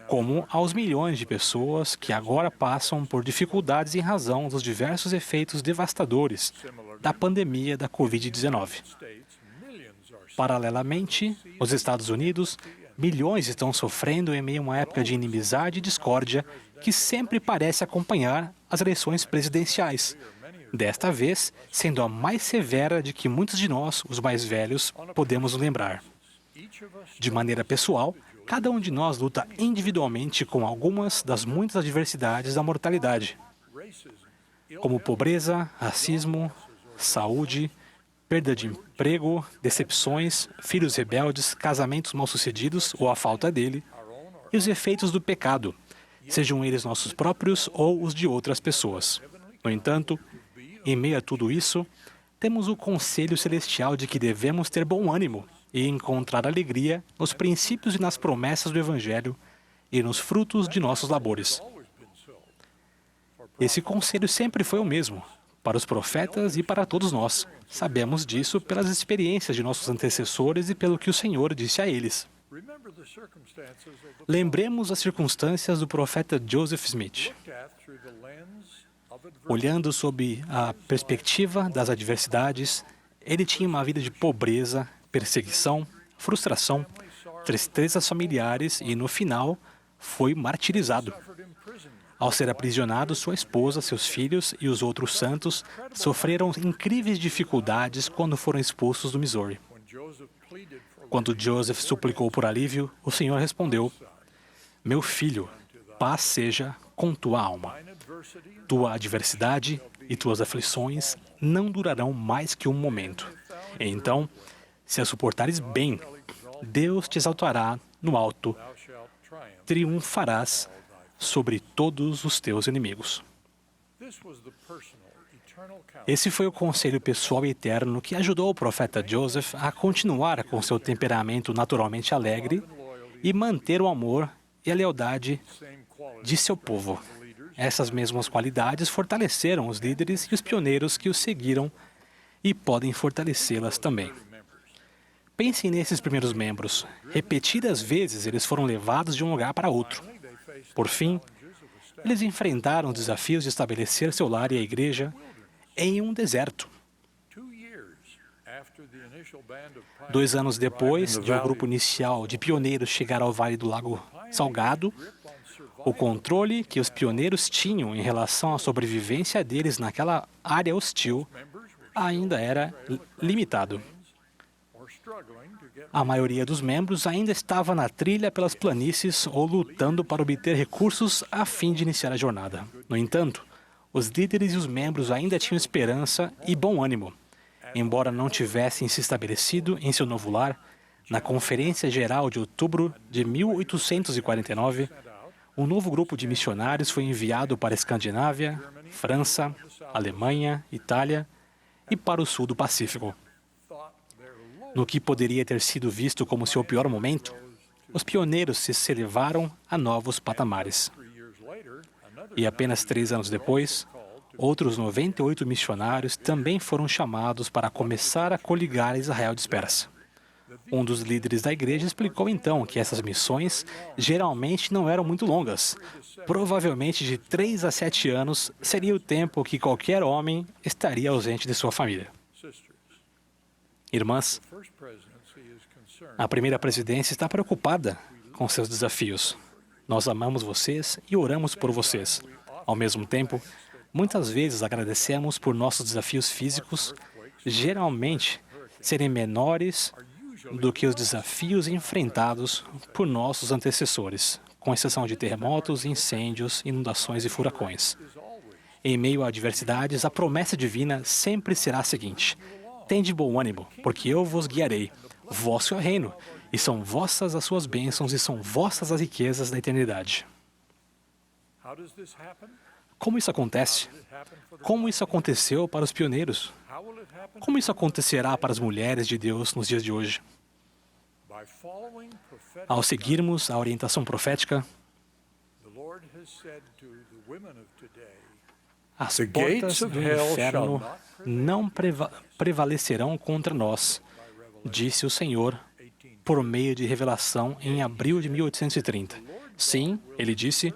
como aos milhões de pessoas que agora passam por dificuldades em razão dos diversos efeitos devastadores da pandemia da Covid-19. Paralelamente, os Estados Unidos, milhões estão sofrendo em meio a uma época de inimizade e discórdia que sempre parece acompanhar as eleições presidenciais. Desta vez, sendo a mais severa de que muitos de nós, os mais velhos, podemos nos lembrar. De maneira pessoal, cada um de nós luta individualmente com algumas das muitas adversidades da mortalidade, como pobreza, racismo, saúde, perda de emprego, decepções, filhos rebeldes, casamentos mal-sucedidos ou a falta dele, e os efeitos do pecado, sejam eles nossos próprios ou os de outras pessoas. No entanto, em meio a tudo isso, temos o conselho celestial de que devemos ter bom ânimo e encontrar alegria nos princípios e nas promessas do Evangelho e nos frutos de nossos labores. Esse conselho sempre foi o mesmo, para os profetas e para todos nós. Sabemos disso pelas experiências de nossos antecessores e pelo que o Senhor disse a eles. Lembremos as circunstâncias do profeta Joseph Smith. Olhando sob a perspectiva das adversidades, ele tinha uma vida de pobreza, perseguição, frustração, tristezas familiares e, no final, foi martirizado. Ao ser aprisionado, sua esposa, seus filhos e os outros santos sofreram incríveis dificuldades quando foram expulsos do Missouri. Quando Joseph suplicou por alívio, o Senhor respondeu: "Meu filho, paz seja com tua alma. Tua adversidade e tuas aflições não durarão mais que um momento. Então, se as suportares bem, Deus te exaltará no alto, triunfarás sobre todos os teus inimigos." Esse foi o conselho pessoal e eterno que ajudou o profeta Joseph a continuar com seu temperamento naturalmente alegre e manter o amor e a lealdade de seu povo. Essas mesmas qualidades fortaleceram os líderes e os pioneiros que o seguiram e podem fortalecê-las também. Pensem nesses primeiros membros. Repetidas vezes, eles foram levados de um lugar para outro. Por fim, eles enfrentaram os desafios de estabelecer seu lar e a igreja em um deserto. 2 anos depois de o grupo inicial de pioneiros chegar ao Vale do Lago Salgado, o controle que os pioneiros tinham em relação à sobrevivência deles naquela área hostil ainda era limitado. A maioria dos membros ainda estava na trilha pelas planícies ou lutando para obter recursos a fim de iniciar a jornada. No entanto, os líderes e os membros ainda tinham esperança e bom ânimo. Embora não tivessem se estabelecido em seu novo lar, na Conferência Geral de outubro de 1849, um novo grupo de missionários foi enviado para a Escandinávia, França, Alemanha, Itália e para o sul do Pacífico. No que poderia ter sido visto como seu pior momento, os pioneiros se elevaram a novos patamares. E apenas 3 anos depois, outros 98 missionários também foram chamados para começar a coligar Israel dispersa. Um dos líderes da igreja explicou então que essas missões geralmente não eram muito longas. Provavelmente de 3 a 7 anos seria o tempo que qualquer homem estaria ausente de sua família. Irmãs, a primeira presidência está preocupada com seus desafios. Nós amamos vocês e oramos por vocês. Ao mesmo tempo, muitas vezes agradecemos por nossos desafios físicos, geralmente serem menores do que os desafios enfrentados por nossos antecessores, com exceção de terremotos, incêndios, inundações e furacões. Em meio a adversidades, a promessa divina sempre será a seguinte: tende bom ânimo, porque eu vos guiarei. Vosso é o reino, e são vossas as suas bênçãos, e são vossas as riquezas da eternidade. Como isso acontece? Como isso aconteceu para os pioneiros? Como isso acontecerá para as mulheres de Deus nos dias de hoje? Ao seguirmos a orientação profética, as portas do inferno não prevalecerão contra nós, disse o Senhor por meio de revelação em abril de 1830. Sim, ele disse,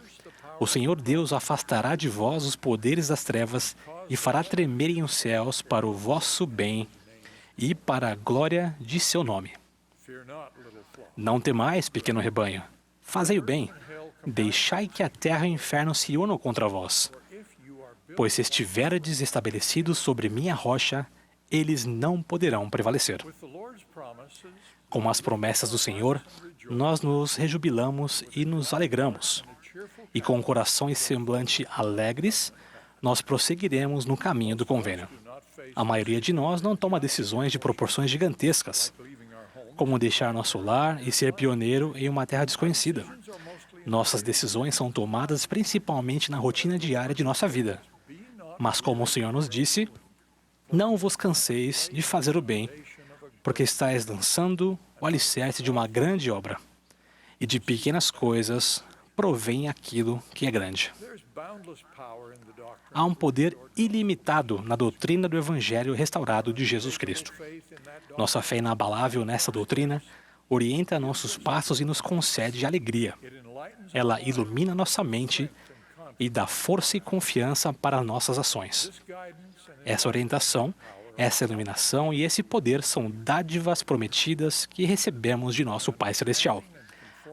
o Senhor Deus afastará de vós os poderes das trevas e fará tremerem os céus para o vosso bem e para a glória de seu nome. Não temais, pequeno rebanho, fazei o bem, deixai que a terra e o inferno se unam contra vós. Pois se estiverdes estabelecidos sobre minha rocha, eles não poderão prevalecer. Com as promessas do Senhor, nós nos rejubilamos e nos alegramos. E com o coração e semblante alegres, nós prosseguiremos no caminho do convênio. A maioria de nós não toma decisões de proporções gigantescas, como deixar nosso lar e ser pioneiro em uma terra desconhecida. Nossas decisões são tomadas principalmente na rotina diária de nossa vida. Mas como o Senhor nos disse, não vos canseis de fazer o bem, porque estáis lançando o alicerce de uma grande obra. E de pequenas coisas provém aquilo que é grande. Há um poder ilimitado na doutrina do Evangelho restaurado de Jesus Cristo. Nossa fé inabalável nessa doutrina orienta nossos passos e nos concede alegria. Ela ilumina nossa mente e dá força e confiança para nossas ações. Essa orientação, essa iluminação e esse poder são dádivas prometidas que recebemos de nosso Pai Celestial.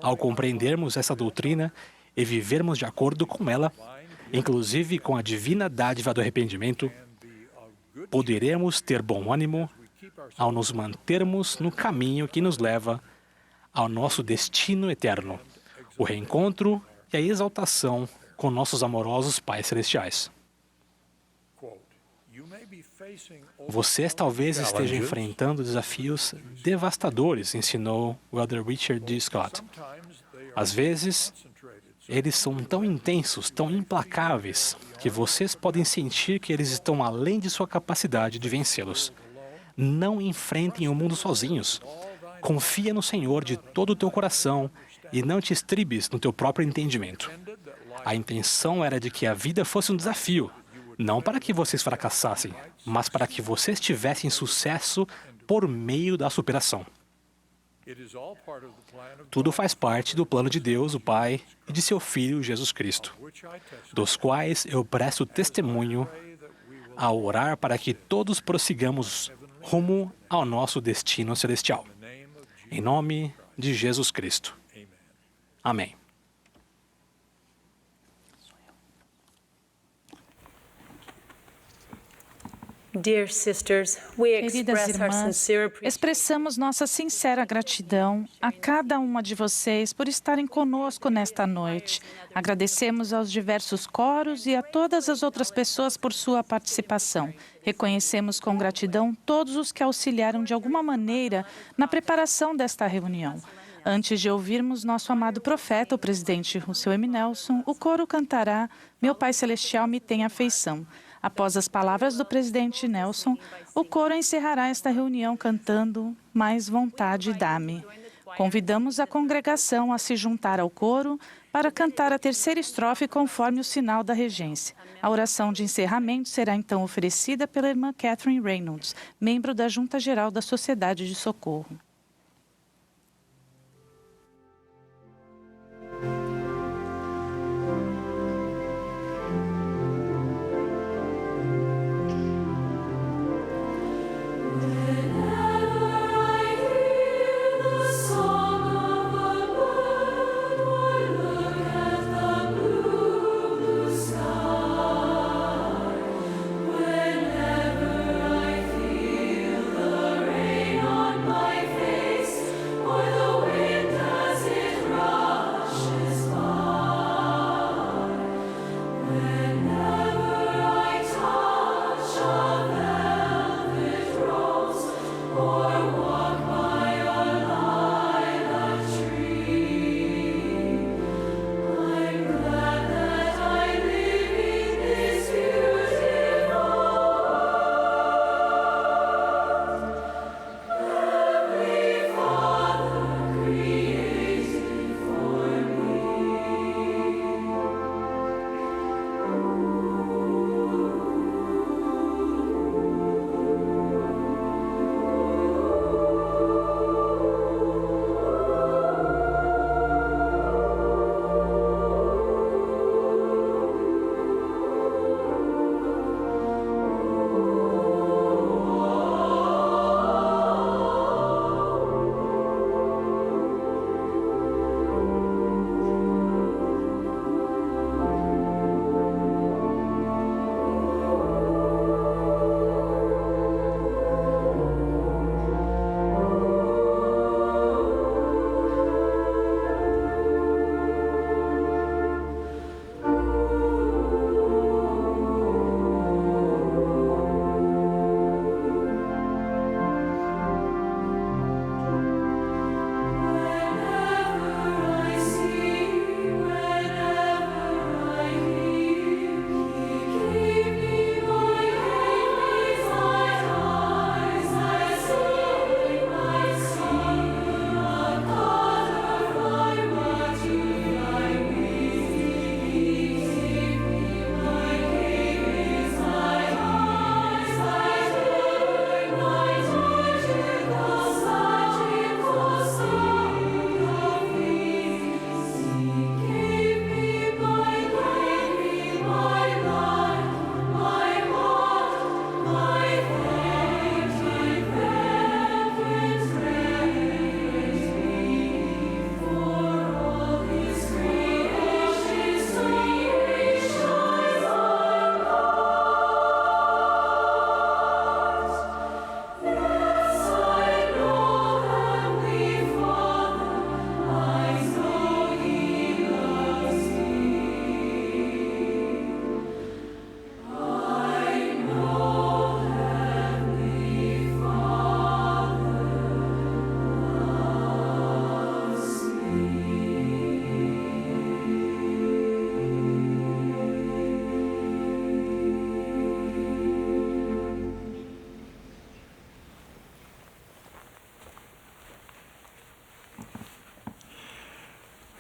Ao compreendermos essa doutrina e vivermos de acordo com ela, inclusive com a divina dádiva do arrependimento, poderemos ter bom ânimo ao nos mantermos no caminho que nos leva ao nosso destino eterno, o reencontro e a exaltação com nossos amorosos pais celestiais. Vocês talvez estejam enfrentando desafios devastadores, ensinou o Elder Richard D. Scott. Às vezes, eles são tão intensos, tão implacáveis, que vocês podem sentir que eles estão além de sua capacidade de vencê-los. Não enfrentem o mundo sozinhos. Confia no Senhor de todo o teu coração e não te estribes no teu próprio entendimento. A intenção era de que a vida fosse um desafio, não para que vocês fracassassem, mas para que vocês tivessem sucesso por meio da superação. Tudo faz parte do plano de Deus, o Pai, e de seu Filho, Jesus Cristo, dos quais eu presto testemunho ao orar para que todos prossigamos rumo ao nosso destino celestial. Em nome de Jesus Cristo. Amém. Dear sisters, we Queridas express our irmãs, sincere appreciation expressamos nossa sincera gratidão a cada uma de vocês por estarem conosco nesta noite. Agradecemos aos diversos coros e a todas as outras pessoas por sua participação. Reconhecemos com gratidão todos os que auxiliaram de alguma maneira na preparação desta reunião. Antes de ouvirmos nosso amado profeta, o presidente Russell M. Nelson, o coro cantará Meu Pai Celestial me tem afeição. Após as palavras do presidente Nelson, o coro encerrará esta reunião cantando Mais Vontade Dá-me. Convidamos a congregação a se juntar ao coro para cantar a terceira estrofe conforme o sinal da regência. A oração de encerramento será então oferecida pela irmã Catherine Reynolds, membro da Junta Geral da Sociedade de Socorro.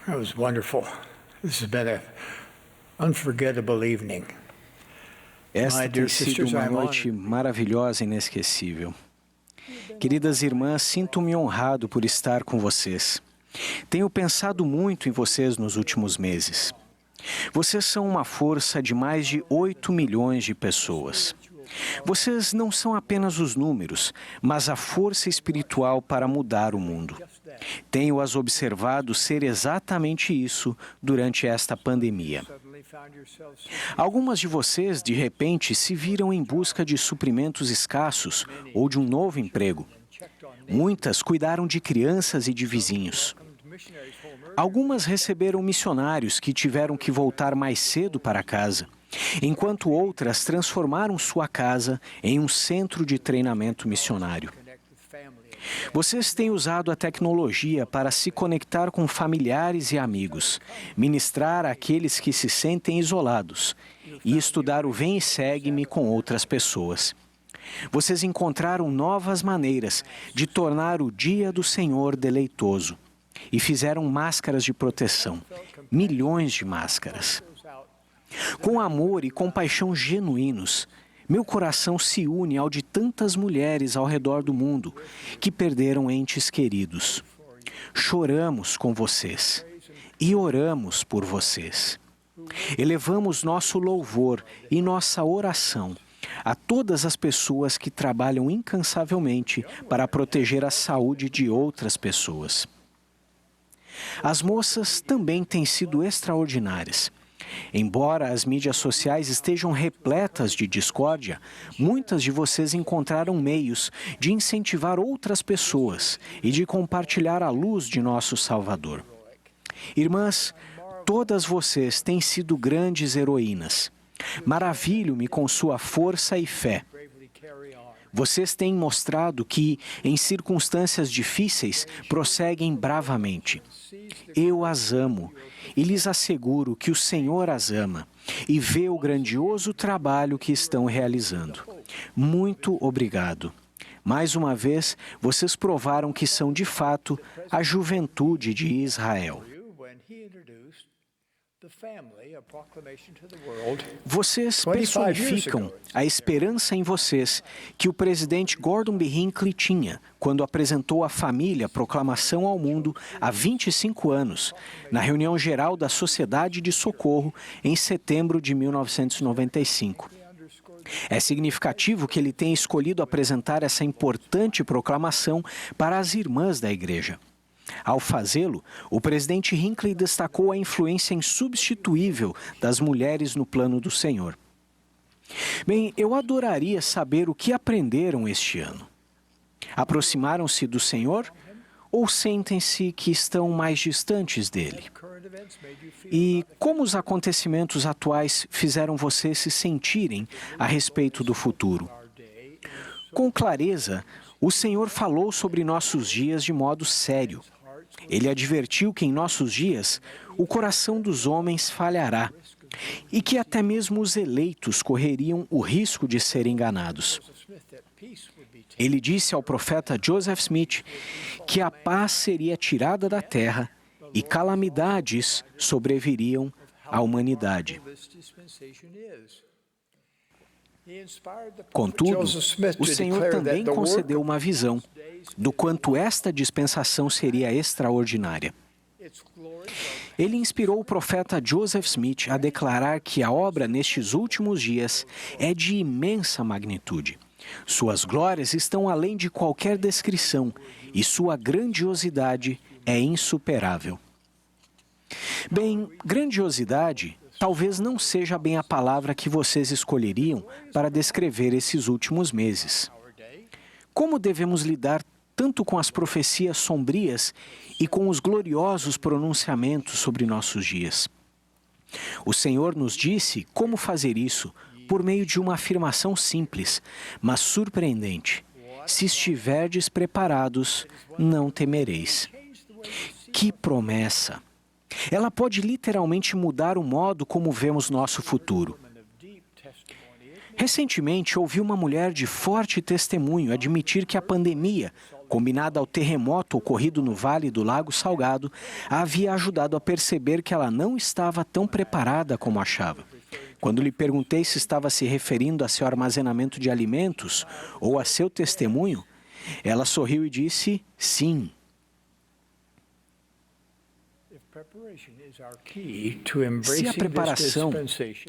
It was wonderful. This has been an unforgettable evening. Esta tem sido uma noite maravilhosa e inesquecível. Queridas irmãs, sinto-me honrado por estar com vocês. Tenho pensado muito em vocês nos últimos meses. Vocês são uma força de mais de 8 milhões de pessoas. Vocês não são apenas os números, mas a força espiritual para mudar o mundo. Tenho-as observado ser exatamente isso durante esta pandemia. Algumas de vocês, de repente, se viram em busca de suprimentos escassos ou de um novo emprego. Muitas cuidaram de crianças e de vizinhos. Algumas receberam missionários que tiveram que voltar mais cedo para casa, enquanto outras transformaram sua casa em um centro de treinamento missionário. Vocês têm usado a tecnologia para se conectar com familiares e amigos, ministrar àqueles que se sentem isolados e estudar o Vem e Segue-me com outras pessoas. Vocês encontraram novas maneiras de tornar o dia do Senhor deleitoso e fizeram máscaras de proteção, milhões de máscaras. Com amor e compaixão genuínos, meu coração se une ao de tantas mulheres ao redor do mundo que perderam entes queridos. Choramos com vocês e oramos por vocês. Elevamos nosso louvor e nossa oração a todas as pessoas que trabalham incansavelmente para proteger a saúde de outras pessoas. As moças também têm sido extraordinárias. Embora as mídias sociais estejam repletas de discórdia, muitas de vocês encontraram meios de incentivar outras pessoas e de compartilhar a luz de nosso Salvador. Irmãs, todas vocês têm sido grandes heroínas. Maravilho-me com sua força e fé. Vocês têm mostrado que, em circunstâncias difíceis, prosseguem bravamente. Eu as amo e lhes asseguro que o Senhor as ama e vê o grandioso trabalho que estão realizando. Muito obrigado. Mais uma vez, vocês provaram que são, de fato, a juventude de Israel. Vocês personificam a esperança em vocês que o presidente Gordon B. Hinckley tinha quando apresentou à família a proclamação ao mundo há 25 anos, na reunião geral da Sociedade de Socorro em setembro de 1995. É significativo que ele tenha escolhido apresentar essa importante proclamação para as irmãs da igreja. Ao fazê-lo, o presidente Hinckley destacou a influência insubstituível das mulheres no plano do Senhor. Bem, eu adoraria saber o que aprenderam este ano. Aproximaram-se do Senhor ou sentem-se que estão mais distantes dele? E como os acontecimentos atuais fizeram vocês se sentirem a respeito do futuro? Com clareza, o Senhor falou sobre nossos dias de modo sério. Ele advertiu que em nossos dias o coração dos homens falhará e que até mesmo os eleitos correriam o risco de serem enganados. Ele disse ao profeta Joseph Smith que a paz seria tirada da terra e calamidades sobreviriam à humanidade. Contudo, o Senhor também concedeu uma visão do quanto esta dispensação seria extraordinária. Ele inspirou o profeta Joseph Smith a declarar que a obra nestes últimos dias é de imensa magnitude. Suas glórias estão além de qualquer descrição e sua grandiosidade é insuperável. Bem, grandiosidade talvez não seja bem a palavra que vocês escolheriam para descrever esses últimos meses. Como devemos lidar tanto com as profecias sombrias e com os gloriosos pronunciamentos sobre nossos dias? O Senhor nos disse como fazer isso por meio de uma afirmação simples, mas surpreendente. Se estiverdes preparados, não temereis. Que promessa! Ela pode literalmente mudar o modo como vemos nosso futuro. Recentemente, ouvi uma mulher de forte testemunho admitir que a pandemia combinada ao terremoto ocorrido no Vale do Lago Salgado, a havia ajudado a perceber que ela não estava tão preparada como achava. Quando lhe perguntei se estava se referindo a seu armazenamento de alimentos ou a seu testemunho, ela sorriu e disse sim. Se a preparação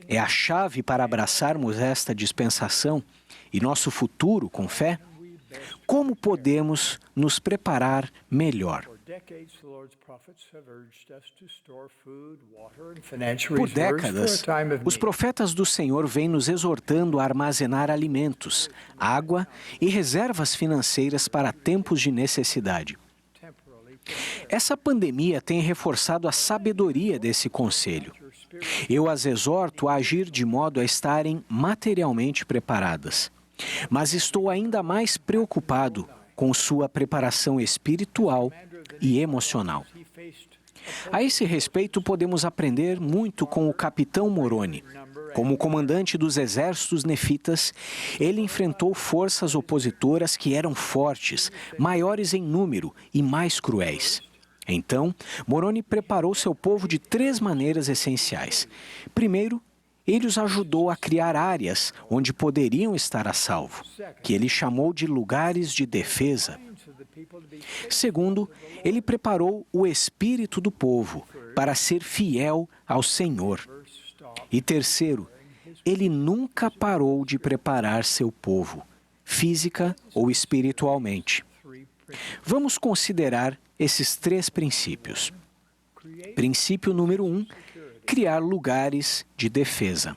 é a chave para abraçarmos esta dispensação e nosso futuro com fé, como podemos nos preparar melhor? Por décadas, os profetas do Senhor vêm nos exortando a armazenar alimentos, água e reservas financeiras para tempos de necessidade. Essa pandemia tem reforçado a sabedoria desse conselho. Eu as exorto a agir de modo a estarem materialmente preparadas. Mas estou ainda mais preocupado com sua preparação espiritual e emocional. A esse respeito, podemos aprender muito com o capitão Moroni. Como comandante dos exércitos nefitas, ele enfrentou forças opositoras que eram fortes, maiores em número e mais cruéis. Então, Moroni preparou seu povo de 3 maneiras essenciais. Primeiro, ele os ajudou a criar áreas onde poderiam estar a salvo, que ele chamou de lugares de defesa. Segundo, ele preparou o espírito do povo para ser fiel ao Senhor. E terceiro, ele nunca parou de preparar seu povo, física ou espiritualmente. Vamos considerar esses 3 princípios. Princípio número 1, criar lugares de defesa.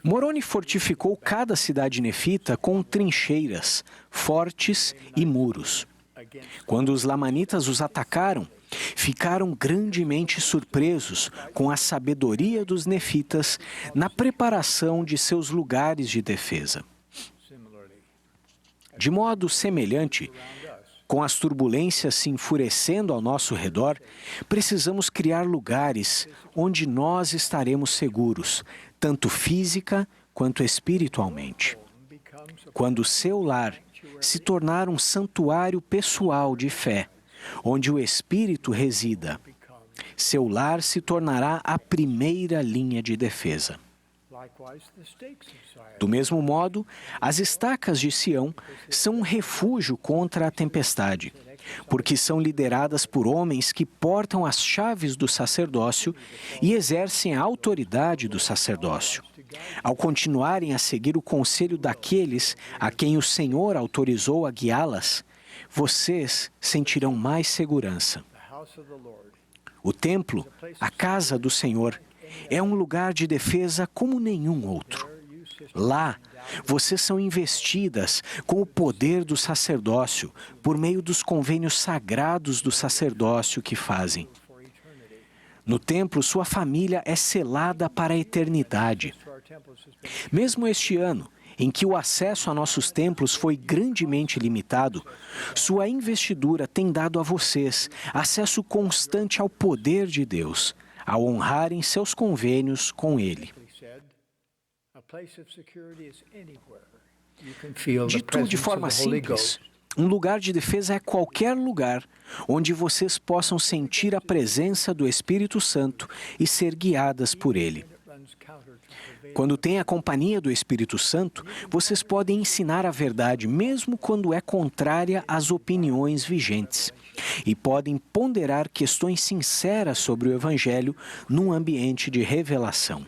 Moroni fortificou cada cidade nefita com trincheiras, fortes e muros. Quando os lamanitas os atacaram, ficaram grandemente surpresos com a sabedoria dos nefitas na preparação de seus lugares de defesa. De modo semelhante, com as turbulências se enfurecendo ao nosso redor, precisamos criar lugares onde nós estaremos seguros, tanto física quanto espiritualmente. Quando o seu lar se tornar um santuário pessoal de fé, onde o Espírito resida, seu lar se tornará a primeira linha de defesa. Do mesmo modo, as estacas de Sião são um refúgio contra a tempestade, porque são lideradas por homens que portam as chaves do sacerdócio e exercem a autoridade do sacerdócio. Ao continuarem a seguir o conselho daqueles a quem o Senhor autorizou a guiá-las, vocês sentirão mais segurança. O templo, a casa do Senhor, é um lugar de defesa como nenhum outro. Lá, vocês são investidas com o poder do sacerdócio por meio dos convênios sagrados do sacerdócio que fazem. No templo, sua família é selada para a eternidade. Mesmo este ano, em que o acesso a nossos templos foi grandemente limitado, sua investidura tem dado a vocês acesso constante ao poder de Deus, ao honrarem seus convênios com Ele. Dito de forma simples, um lugar de defesa é qualquer lugar onde vocês possam sentir a presença do Espírito Santo e ser guiadas por Ele. Quando têm a companhia do Espírito Santo, vocês podem ensinar a verdade mesmo quando é contrária às opiniões vigentes. E podem ponderar questões sinceras sobre o Evangelho num ambiente de revelação.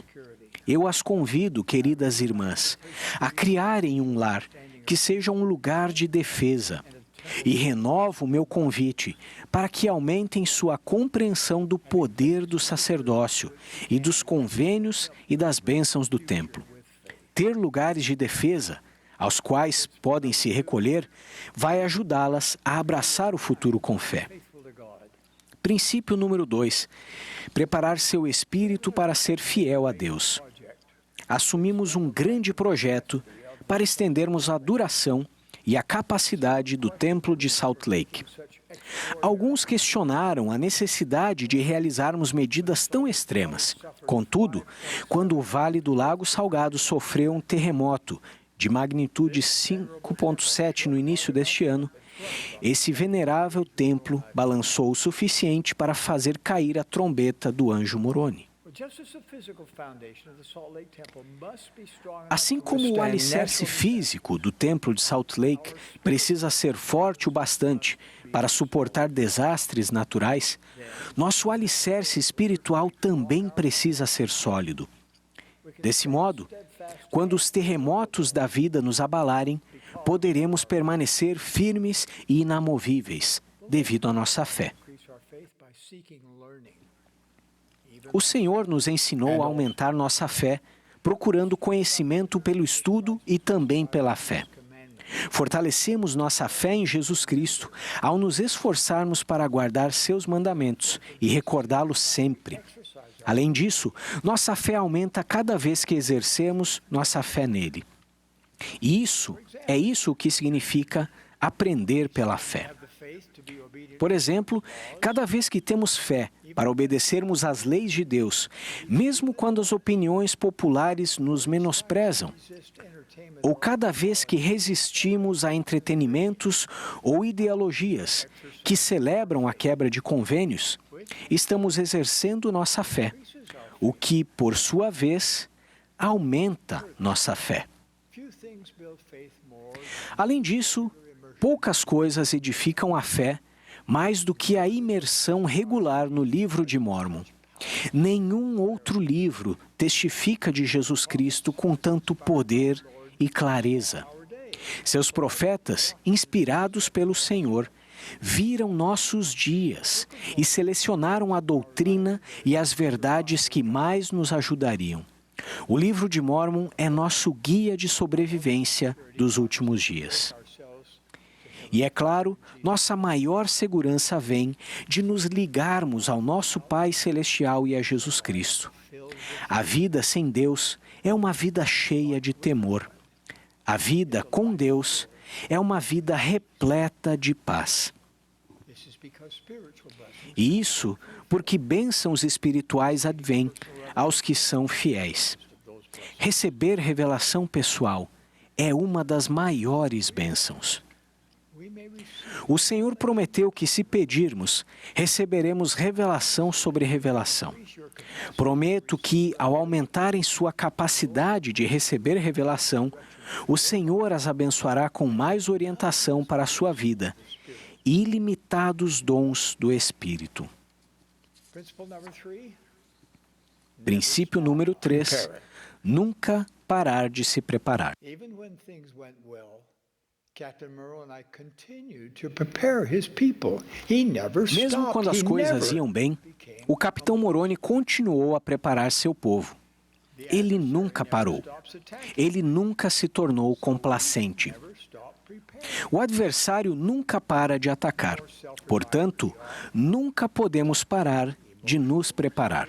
Eu as convido, queridas irmãs, a criarem um lar que seja um lugar de defesa. E renovo o meu convite para que aumentem sua compreensão do poder do sacerdócio e dos convênios e das bênçãos do templo. Ter lugares de defesa, aos quais podem se recolher, vai ajudá-las a abraçar o futuro com fé. Princípio número 2. Preparar seu espírito para ser fiel a Deus. Assumimos um grande projeto para estendermos a duração e a capacidade do Templo de Salt Lake. Alguns questionaram a necessidade de realizarmos medidas tão extremas. Contudo, quando o Vale do Lago Salgado sofreu um terremoto de magnitude 5,7 no início deste ano, esse venerável templo balançou o suficiente para fazer cair a trombeta do anjo Moroni. Assim como o alicerce físico do templo de Salt Lake precisa ser forte o bastante para suportar desastres naturais, nosso alicerce espiritual também precisa ser sólido. Desse modo, quando os terremotos da vida nos abalarem, poderemos permanecer firmes e inamovíveis devido à nossa fé. O Senhor nos ensinou a aumentar nossa fé, procurando conhecimento pelo estudo e também pela fé. Fortalecemos nossa fé em Jesus Cristo ao nos esforçarmos para guardar seus mandamentos e recordá-los sempre. Além disso, nossa fé aumenta cada vez que exercemos nossa fé nele. E isso o que significa aprender pela fé. Por exemplo, cada vez que temos fé para obedecermos às leis de Deus, mesmo quando as opiniões populares nos menosprezam, ou cada vez que resistimos a entretenimentos ou ideologias que celebram a quebra de convênios, estamos exercendo nossa fé, o que, por sua vez, aumenta nossa fé. Além disso, poucas coisas edificam a fé mais do que a imersão regular no livro de Mórmon. Nenhum outro livro testifica de Jesus Cristo com tanto poder e clareza. Seus profetas, inspirados pelo Senhor, viram nossos dias e selecionaram a doutrina e as verdades que mais nos ajudariam. O livro de Mórmon é nosso guia de sobrevivência dos últimos dias. E é claro, nossa maior segurança vem de nos ligarmos ao nosso Pai Celestial e a Jesus Cristo. A vida sem Deus é uma vida cheia de temor. A vida com Deus é uma vida repleta de paz. E isso porque bênçãos espirituais advêm aos que são fiéis. Receber revelação pessoal é uma das maiores bênçãos. O Senhor prometeu que, se pedirmos, receberemos revelação sobre revelação. Prometo que, ao aumentarem sua capacidade de receber revelação, o Senhor as abençoará com mais orientação para a sua vida e ilimitados dons do Espírito. Princípio número 3. Nunca parar de se preparar. Mesmo quando as coisas iam bem, o capitão Moroni continuou a preparar seu povo. Ele nunca parou. Ele nunca se tornou complacente. O adversário nunca para de atacar. Portanto, nunca podemos parar de nos preparar.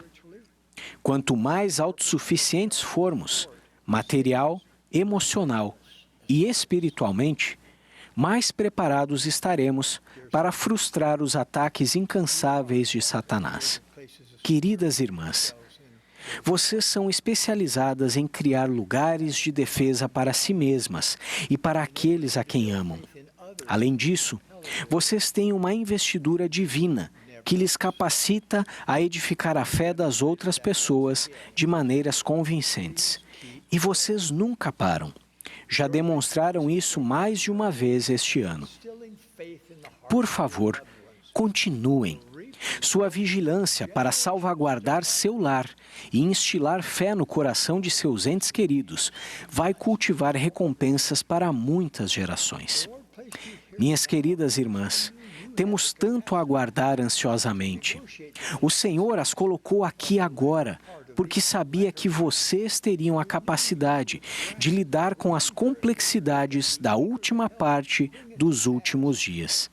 Quanto mais autossuficientes formos, material, emocional e espiritualmente, mais preparados estaremos para frustrar os ataques incansáveis de Satanás. Queridas irmãs, vocês são especializadas em criar lugares de defesa para si mesmas e para aqueles a quem amam. Além disso, vocês têm uma investidura divina que lhes capacita a edificar a fé das outras pessoas de maneiras convincentes. E vocês nunca param. Já demonstraram isso mais de uma vez este ano. Por favor, continuem. Sua vigilância para salvaguardar seu lar e instilar fé no coração de seus entes queridos vai cultivar recompensas para muitas gerações. Minhas queridas irmãs, temos tanto a aguardar ansiosamente. O Senhor as colocou aqui agora, porque sabia que vocês teriam a capacidade de lidar com as complexidades da última parte dos últimos dias.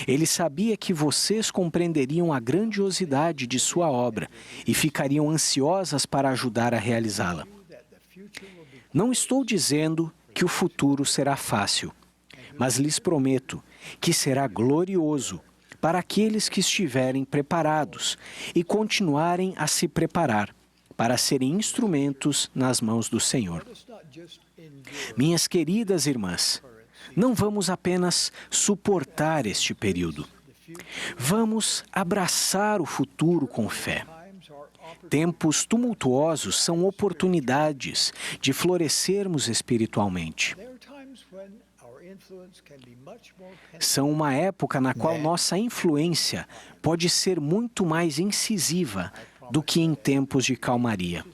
Ele sabia que vocês compreenderiam a grandiosidade de sua obra e ficariam ansiosas para ajudar a realizá-la. Não estou dizendo que o futuro será fácil, mas lhes prometo que será glorioso para aqueles que estiverem preparados e continuarem a se preparar para serem instrumentos nas mãos do Senhor. Minhas queridas irmãs, não vamos apenas suportar este período. Vamos abraçar o futuro com fé. Tempos tumultuosos são oportunidades de florescermos espiritualmente. São uma época na qual nossa influência pode ser muito mais incisiva do que em tempos de calmaria.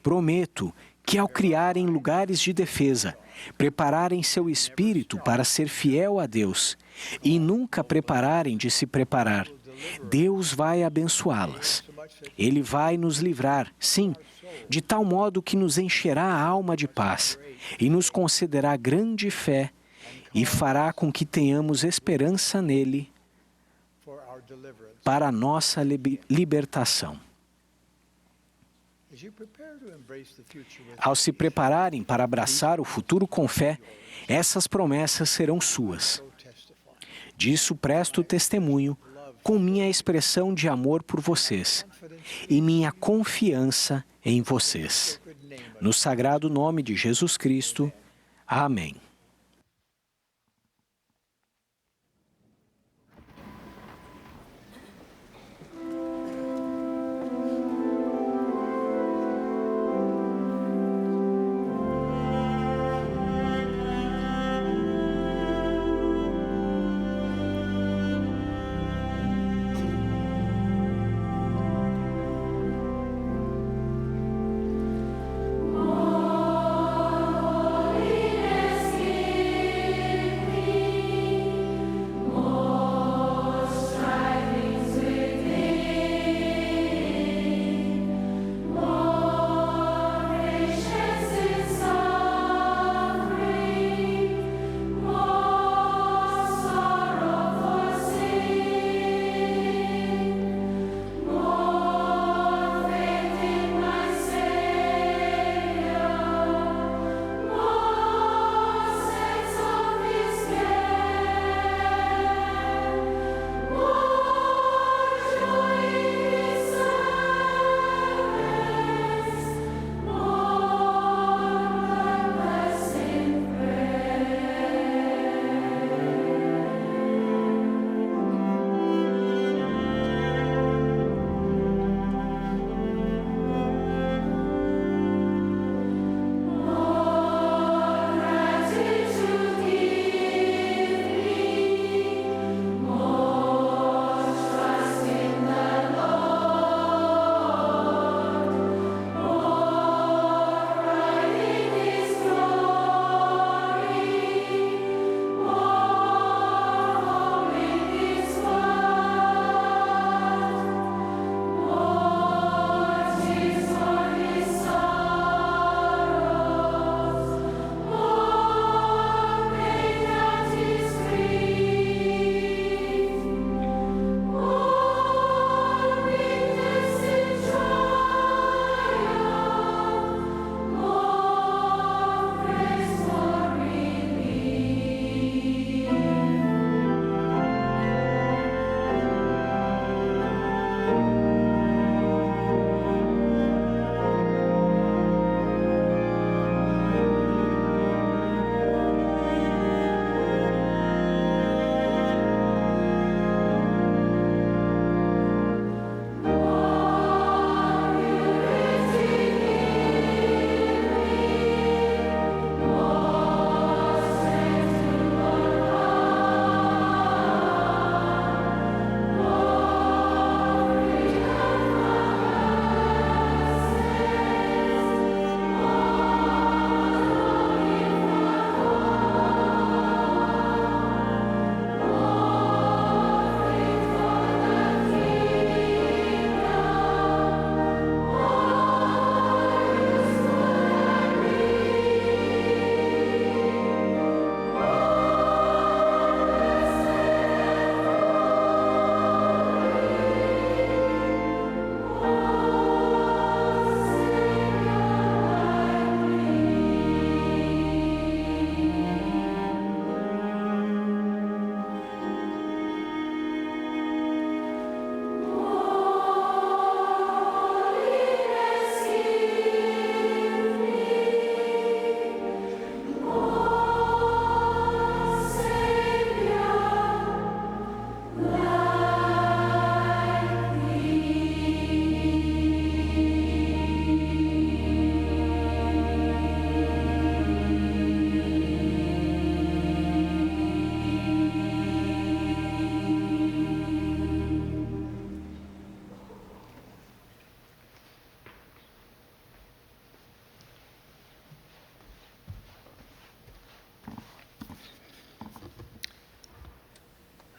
Prometo que ao criarem lugares de defesa, prepararem seu espírito para ser fiel a Deus e nunca prepararem de se preparar, Deus vai abençoá-las. Ele vai nos livrar, sim, de tal modo que nos encherá a alma de paz e nos concederá grande fé e fará com que tenhamos esperança nele para a nossa libertação. Ao se prepararem para abraçar o futuro com fé, essas promessas serão suas. Disso presto testemunho com minha expressão de amor por vocês e minha confiança em vocês. No sagrado nome de Jesus Cristo. Amém. Holiness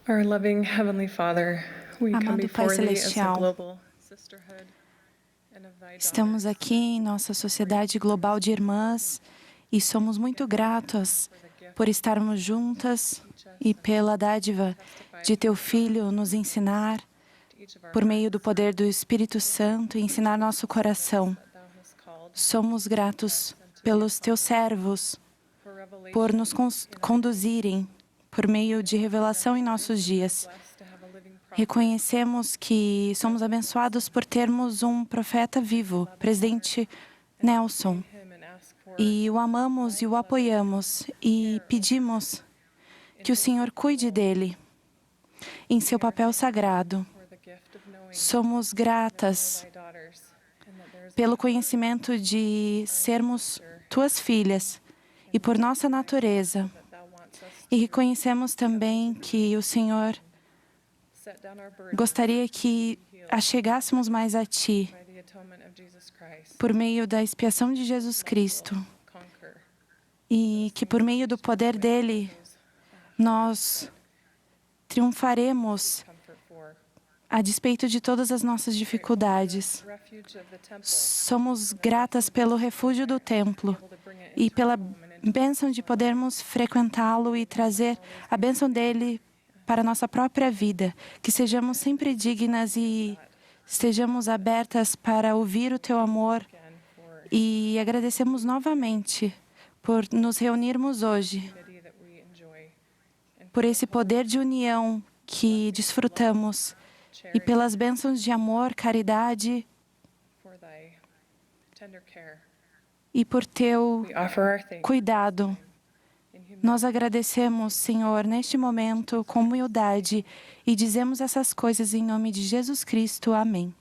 Our loving Heavenly Father, we come Amado Pai before Thee as a Celestial, global sisterhood and of Thy estamos aqui em nossa sociedade global de irmãs e somos muito gratos por estarmos juntas e pela dádiva de Teu Filho nos ensinar, por meio do poder do Espírito Santo, e ensinar nosso coração. Somos gratos pelos Teus servos, por nos conduzirem por meio de revelação em nossos dias. Reconhecemos que somos abençoados por termos um profeta vivo, Presidente Nelson, e o amamos e o apoiamos e pedimos que o Senhor cuide dele em seu papel sagrado. Somos gratas pelo conhecimento de sermos Tuas filhas e por nossa natureza. E reconhecemos também que o Senhor gostaria que achegássemos mais a Ti por meio da expiação de Jesus Cristo e que por meio do poder dele nós triunfaremos a despeito de todas as nossas dificuldades. Somos gratas pelo refúgio do templo e pela bênção de podermos frequentá-lo e trazer a bênção dele para a nossa própria vida. Que sejamos sempre dignas e estejamos abertas para ouvir o Teu amor. E agradecemos novamente por nos reunirmos hoje, por esse poder de união que desfrutamos e pelas bênçãos de amor, caridade e por Teu cuidado. Nós agradecemos, Senhor, neste momento, com humildade, e dizemos essas coisas em nome de Jesus Cristo. Amém.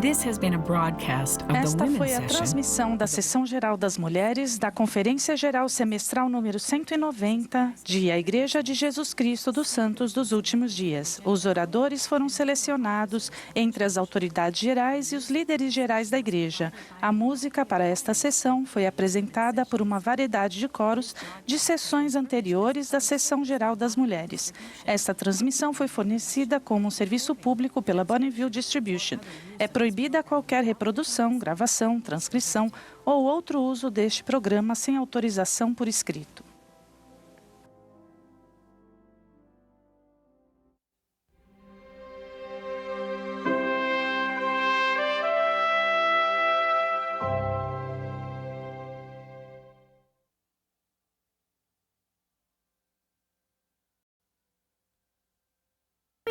This has been a broadcast of the Esta Women's foi a Session. transmissão da Sessão Geral das Mulheres da Conferência Geral Semestral número 190 de A Igreja de Jesus Cristo dos Santos dos Últimos Dias. Os oradores foram selecionados entre as autoridades gerais e os líderes gerais da Igreja. A música para esta sessão foi apresentada por uma variedade de coros de sessões anteriores da Sessão Geral das Mulheres. Esta transmissão foi fornecida como um serviço público pela Bonneville Distribution. É proibida qualquer reprodução, gravação, transcrição ou outro uso deste programa sem autorização por escrito.